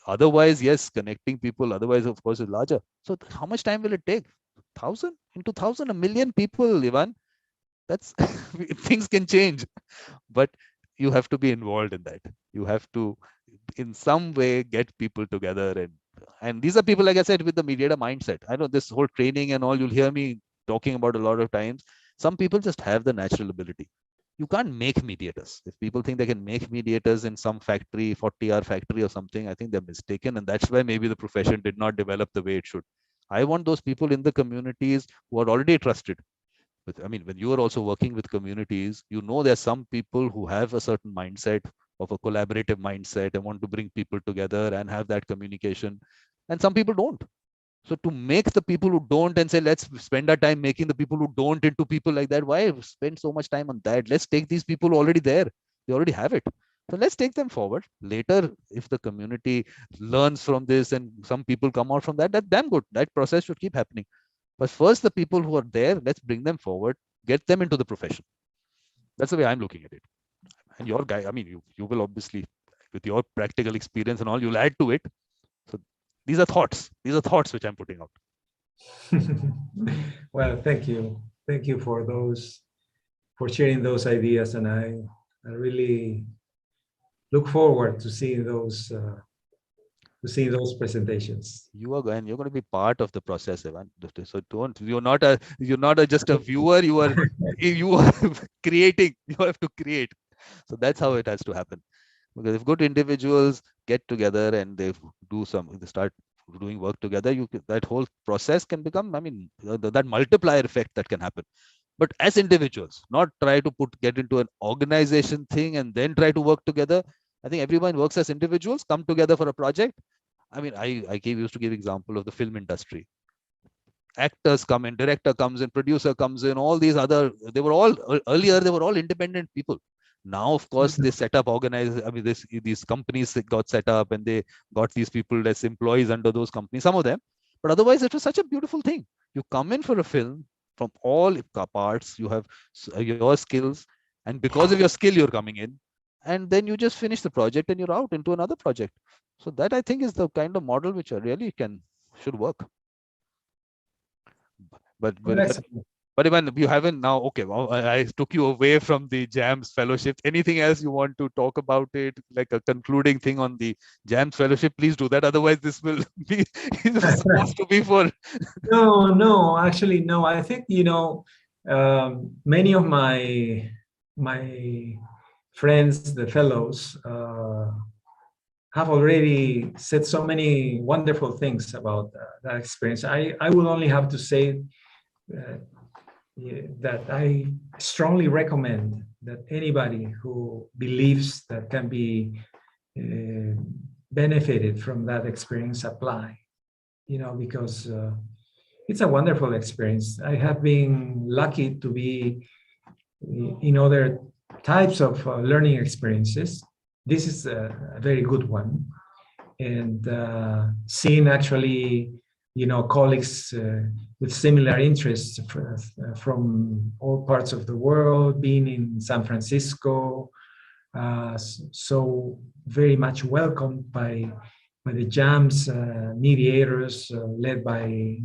Otherwise, yes, connecting people, otherwise, of course, is larger. So how much time will it take? 1,000 into 1,000, 1,000,000 people, Ivan. That's things can change. But you have to be involved in that. You have to, in some way, get people together. And these are people, like I said, with the mediator mindset. I know this whole training and all, you'll hear me talking about a lot of times. Some people just have the natural ability. You can't make mediators. If people think they can make mediators in some factory, 40-hour factory or something, I think they're mistaken. And that's why maybe the profession did not develop the way it should. I want those people in the communities who are already trusted. But I mean, when you are also working with communities, there's some people who have a certain mindset of a collaborative mindset and want to bring people together and have that communication. And some people don't. So to make the people who don't and say, let's spend our time making the people who don't into people like that, why spend so much time on that? Let's take these people already there. They already have it. So let's take them forward. Later, if the community learns from this and some people come out from that, that's damn good. That process should keep happening. But first, the people who are there, let's bring them forward, get them into the profession. That's the way I'm looking at it. And your guy, I mean, you will obviously, with your practical experience and all, you'll add to it. So these are thoughts. These are thoughts which I'm putting out. Well, thank you. Thank you for sharing those ideas. And I really look forward to seeing those presentations. You're going to be part of the process, Ivan. So you're not just a viewer. You are creating. You have to create. So that's how it has to happen. Because if good individuals get together and they start doing work together, that whole process can become, I mean, that multiplier effect that can happen. but as individuals, not try to get into an organization thing and then try to work together. I think everyone works as individuals, come together for a project. I mean, I used to give example of the film industry. Actors come in, director comes in, producer comes in, all these other, they were all, earlier, they were all independent people. Now, of course, they set up organized, I mean, these companies got set up and they got these people as employees under those companies, some of them. But otherwise, it was such a beautiful thing. You come in for a film from all parts, you have your skills, and because of your skill, you're coming in, and then you just finish the project and you're out into another project. So that, I think, is the kind of model which really should work. But Ivan, you haven't now. Okay, well, I took you away from the JAMS fellowship. Anything else you want to talk about it, like a concluding thing on the JAMS fellowship? Please do that. Otherwise, this will be supposed to be for. No, actually, no. I think, many of my friends, the fellows, have already said so many wonderful things about that experience. I will only have to say that I strongly recommend that anybody who believes that can be benefited from that experience apply, because it's a wonderful experience. I have been lucky to be in other types of learning experiences. This is a very good one. And seeing actually, colleagues with similar interests from all parts of the world, being in San Francisco, so very much welcomed by the JAMS mediators led by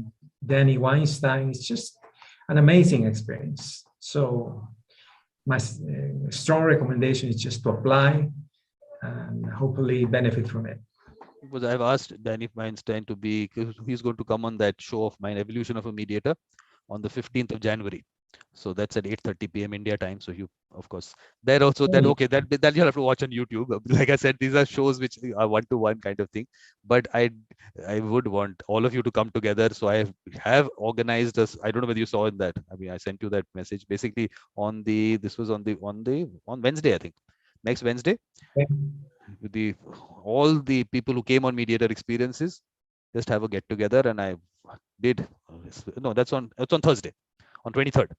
Danny Weinstein. It's just an amazing experience. So my strong recommendation is just to apply and hopefully benefit from it. Because I've asked Danny Weinstein to be, he's going to come on that show of mine, Evolution of a Mediator, on the 15th of January. So that's at 8:30 p.m. India time. So you, of course, there also that, okay, that you'll have to watch on YouTube. Like I said, these are shows which are one-to-one kind of thing. But I would want all of you to come together. So I have organized us. I don't know whether you saw in that. I mean, I sent you that message. Basically, on Wednesday, I think, next Wednesday. Okay. All the people who came on Mediator Experiences, just have a get together, and I did. No, that's on Thursday, on 23rd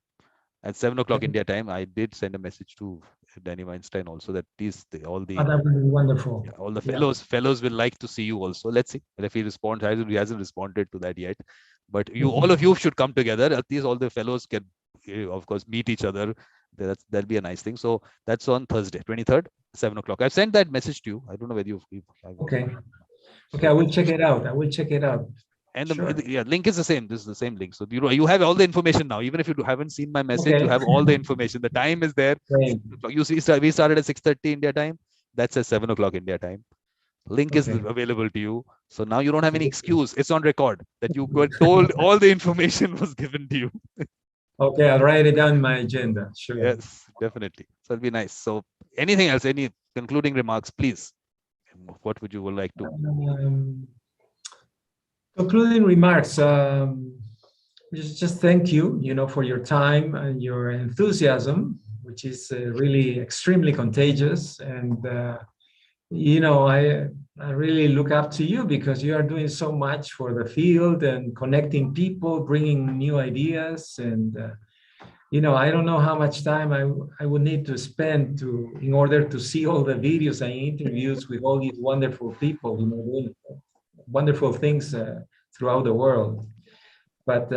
at 7 o'clock India time. I did send a message to Danny Weinstein also that that would be wonderful. Yeah, all the fellows will like to see you also. Let's see if he responds. He hasn't responded to that yet, but all of you should come together. At least all the fellows can, of course, meet each other. That'll be a nice thing. So that's on Thursday, 23rd, 7 o'clock. I've sent that message to you. I don't know whether you've okay. I will check it out. And the link is the same. This is the same link. So you have all the information now. Even if you haven't seen my message, you have all the information. The time is there. You see, we started at 6:30 India time. That's at 7 o'clock India time. Link is available to you. So now you don't have any excuse. It's on record that you were told all the information was given to you. Okay, I'll write it down in my agenda. Sure. Yes, definitely. So it'll be nice. So anything else? Any concluding remarks, please? What would you like to? Concluding remarks. Just thank you, for your time and your enthusiasm, which is really extremely contagious. And I really look up to you because you are doing so much for the field and connecting people, bringing new ideas. And, I don't know how much time I would need to spend in order to see all the videos and interviews with all these wonderful people, doing wonderful things throughout the world. But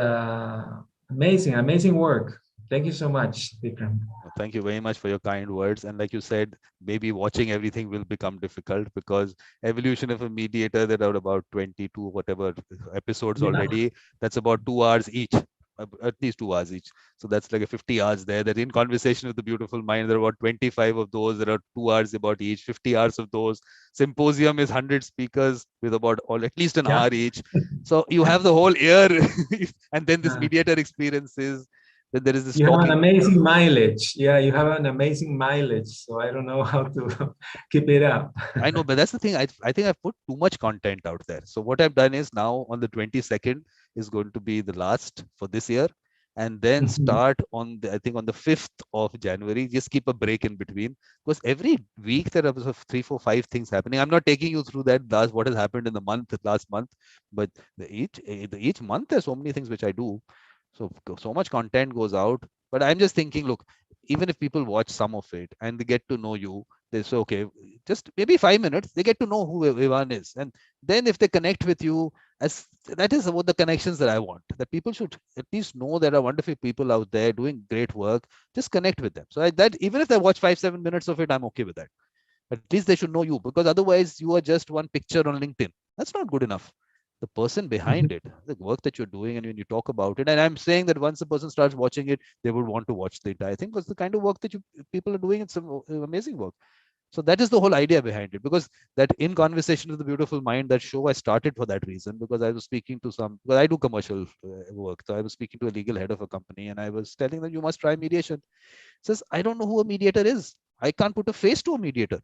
amazing work. Thank you so much, Vikram. Thank you very much for your kind words. And like you said, maybe watching everything will become difficult because Evolution of a Mediator, there are about 22 whatever episodes already. That's about 2 hours each, at least 2 hours each. So that's like a 50 hours there. That in Conversation with the Beautiful Mind, there are about 25 of those. There are 2 hours about each, 50 hours of those. Symposium is 100 speakers with about at least an hour each. So you have the whole year. And then this Mediator Experiences. Then there is this. You have an amazing mileage. Yeah, you have an amazing mileage. So I don't know how to keep it up. I know, but that's the thing. I think I've put too much content out there. So what I've done is now on the 22nd is going to be the last for this year. and then start on the, I think on the 5th of January. Just keep a break in between, because every week there are 3, 4, 5 things happening. I'm not taking you through that last what has happened in the last month, but each month there's so many things which I do. So much content goes out. But I'm just thinking, look, even if people watch some of it and they get to know you, they say, okay, just maybe 5 minutes, they get to know who Ivan is. And then if they connect with you, as that is about the connections that I want, that people should at least know there are wonderful people out there doing great work. Just connect with them. So that even if they watch 5, 7 minutes of it, I'm okay with that. At least they should know you, because otherwise you are just one picture on LinkedIn. That's not good enough. The person behind it, the work that you're doing, and when you talk about it, and I'm saying that once a person starts watching it, they would want to watch the entire thing, because the kind of work that people are doing, it's some amazing work. So that is the whole idea behind it, because that In Conversation with the Beautiful Mind, that show I started for that reason, because I was speaking to because I do commercial work. So I was speaking to a legal head of a company, and I was telling them, you must try mediation. Says, I don't know who a mediator is. I can't put a face to a mediator.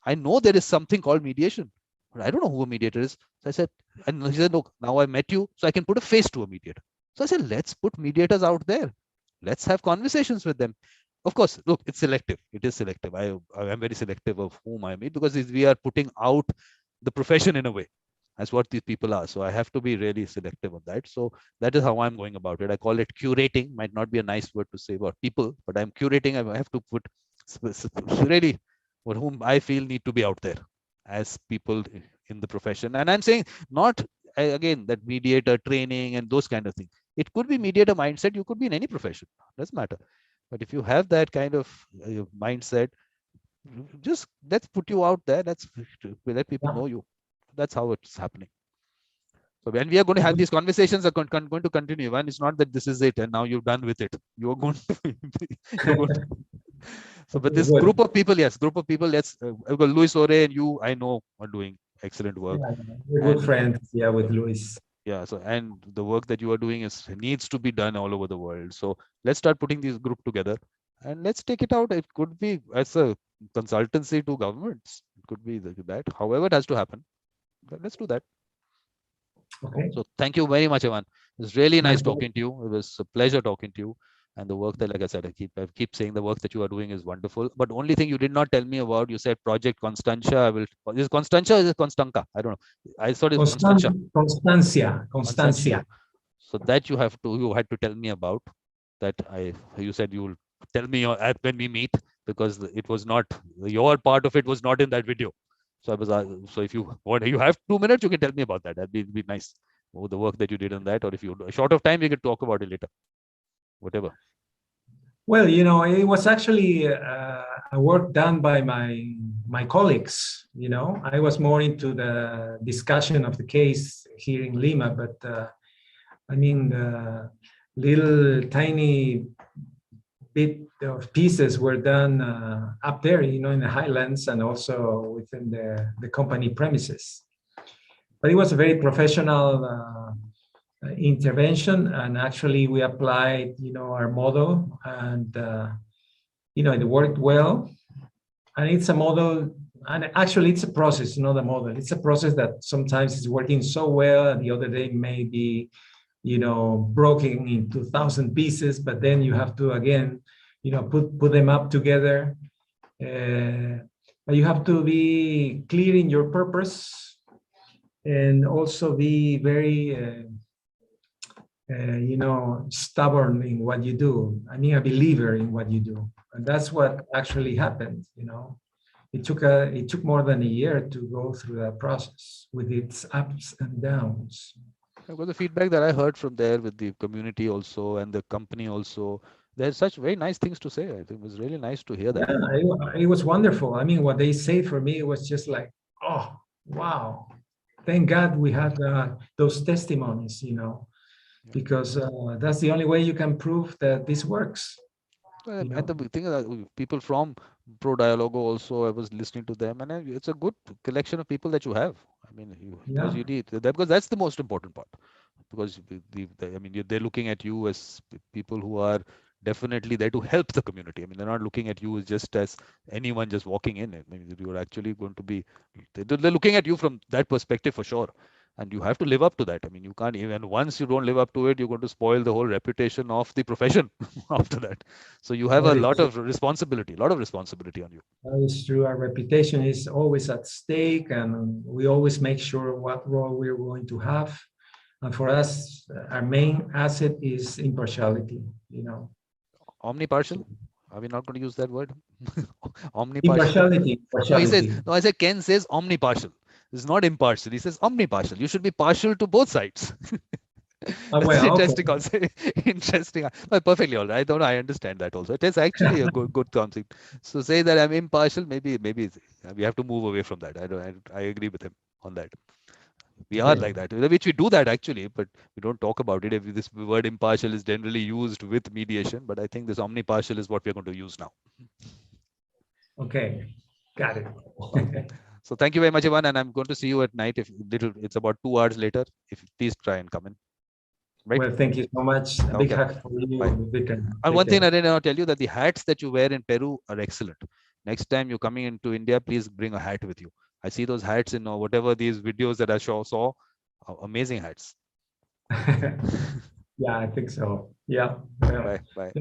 I know there is something called mediation, but I don't know who a mediator is. So I said, and he said, look, now I met you, so I can put a face to a mediator. So I said, let's put mediators out there. Let's have conversations with them. Of course, look, it's selective. It is selective. I am very selective of whom I meet, because we are putting out the profession in a way. That's what these people are. So I have to be really selective of that. So that is how I'm going about it. I call it curating. Might not be a nice word to say about people, but I'm curating. I have to put really what whom I feel need to be out there as people in the profession. And I'm saying not again that mediator training and those kind of things. It could be mediator mindset. You could be in any profession. Doesn't matter. But if you have that kind of mindset, just let's put you out there. Let's let people know you. That's how it's happening. So when we are going to have these conversations, are going to continue. And it's not that this is it and now you're done with it. You're going to. You're going to so, but this group of people, yes, let's. I've got Luis Ore and you, I know, are doing excellent work. Yeah, we're good friends. Yeah, with Luis. Yeah. So, and the work that you are doing needs to be done all over the world. So let's start putting this group together and let's take it out. It could be as a consultancy to governments. It could be that. However, it has to happen. But let's do that. Okay. So thank you very much, Ivan. It was really nice talking to you. It was a pleasure talking to you. And the work that, like I said, I keep saying the work that you are doing is wonderful. But only thing you did not tell me about, you said Project Constantia. Is it Constantia or is it Constanca? I don't know. I thought it was Constantia. Constancia. So that you had to tell me about. That you said you will tell me when we meet, because it was not your part of it was not in that video. So I was so if you have 2 minutes, you can tell me about that. That'd be nice. The work that you did on that, or if you short of time, we can talk about it later. Whatever. Well, it was actually a work done by my colleagues. I was more into the discussion of the case here in Lima, but I mean, little tiny bit of pieces were done up there, in the highlands and also within the company premises. But it was a very professional intervention, and actually we applied, our model, and it worked well. And it's a model, and actually it's a process, not a model. It's a process that sometimes is working so well, and the other day may be, broken into 1,000 pieces, but then you have to again, put them up together. But you have to be clear in your purpose, and also be very stubborn in what you do. I mean, a believer in what you do, and that's what actually happened. It took more than a year to go through that process with its ups and downs. Because the feedback that I heard from there with the community also and the company also, there's such very nice things to say. I think it was really nice to hear that. Yeah, it was wonderful. I mean, what they say for me was just like, oh, wow. Thank God we had those testimonies, because that's the only way you can prove that this works. And the thing is that people from Pro Dialogo also, I was listening to them, and it's a good collection of people that you have. I mean, because you need that, because that's the most important part. Because I mean, they're looking at you as people who are definitely there to help the community. I mean, they're not looking at you just as anyone just walking in. I mean, you're actually going to be. They're looking at you from that perspective for sure. and you have to live up to that. I mean, you can't even, once you don't live up to it, you're going to spoil the whole reputation of the profession after that. So you have a lot of responsibility on you. That is true. Our reputation is always at stake, and we always make sure what role we're going to have. And for us, our main asset is impartiality, you know. Omnipartial? Are we not going to use that word? Omnipartial. Impartiality. No, he says, no, I said Ken says omnipartial. It's not impartial. He says omnipartial. You should be partial to both sides. That's interesting concept. Interesting. But perfectly all right. I understand that also. It is actually a good concept. So say that I'm impartial, maybe we have to move away from that. I agree with him on that. We are like that, which we do that actually, but we don't talk about it. If this word impartial is generally used with mediation, but I think this omnipartial is what we're going to use now. Okay, got it. So thank you very much, Iván, and I'm going to see you at night. It's about 2 hours later. If please try and come in. Right. Well, thank you so much. A big hug for you, Vikram. And one thing I did not tell you, that the hats that you wear in Peru are excellent. Next time you're coming into India, please bring a hat with you. I see those hats in whatever these videos that I saw. Amazing hats. Yeah, I think so. Yeah. Bye. Bye.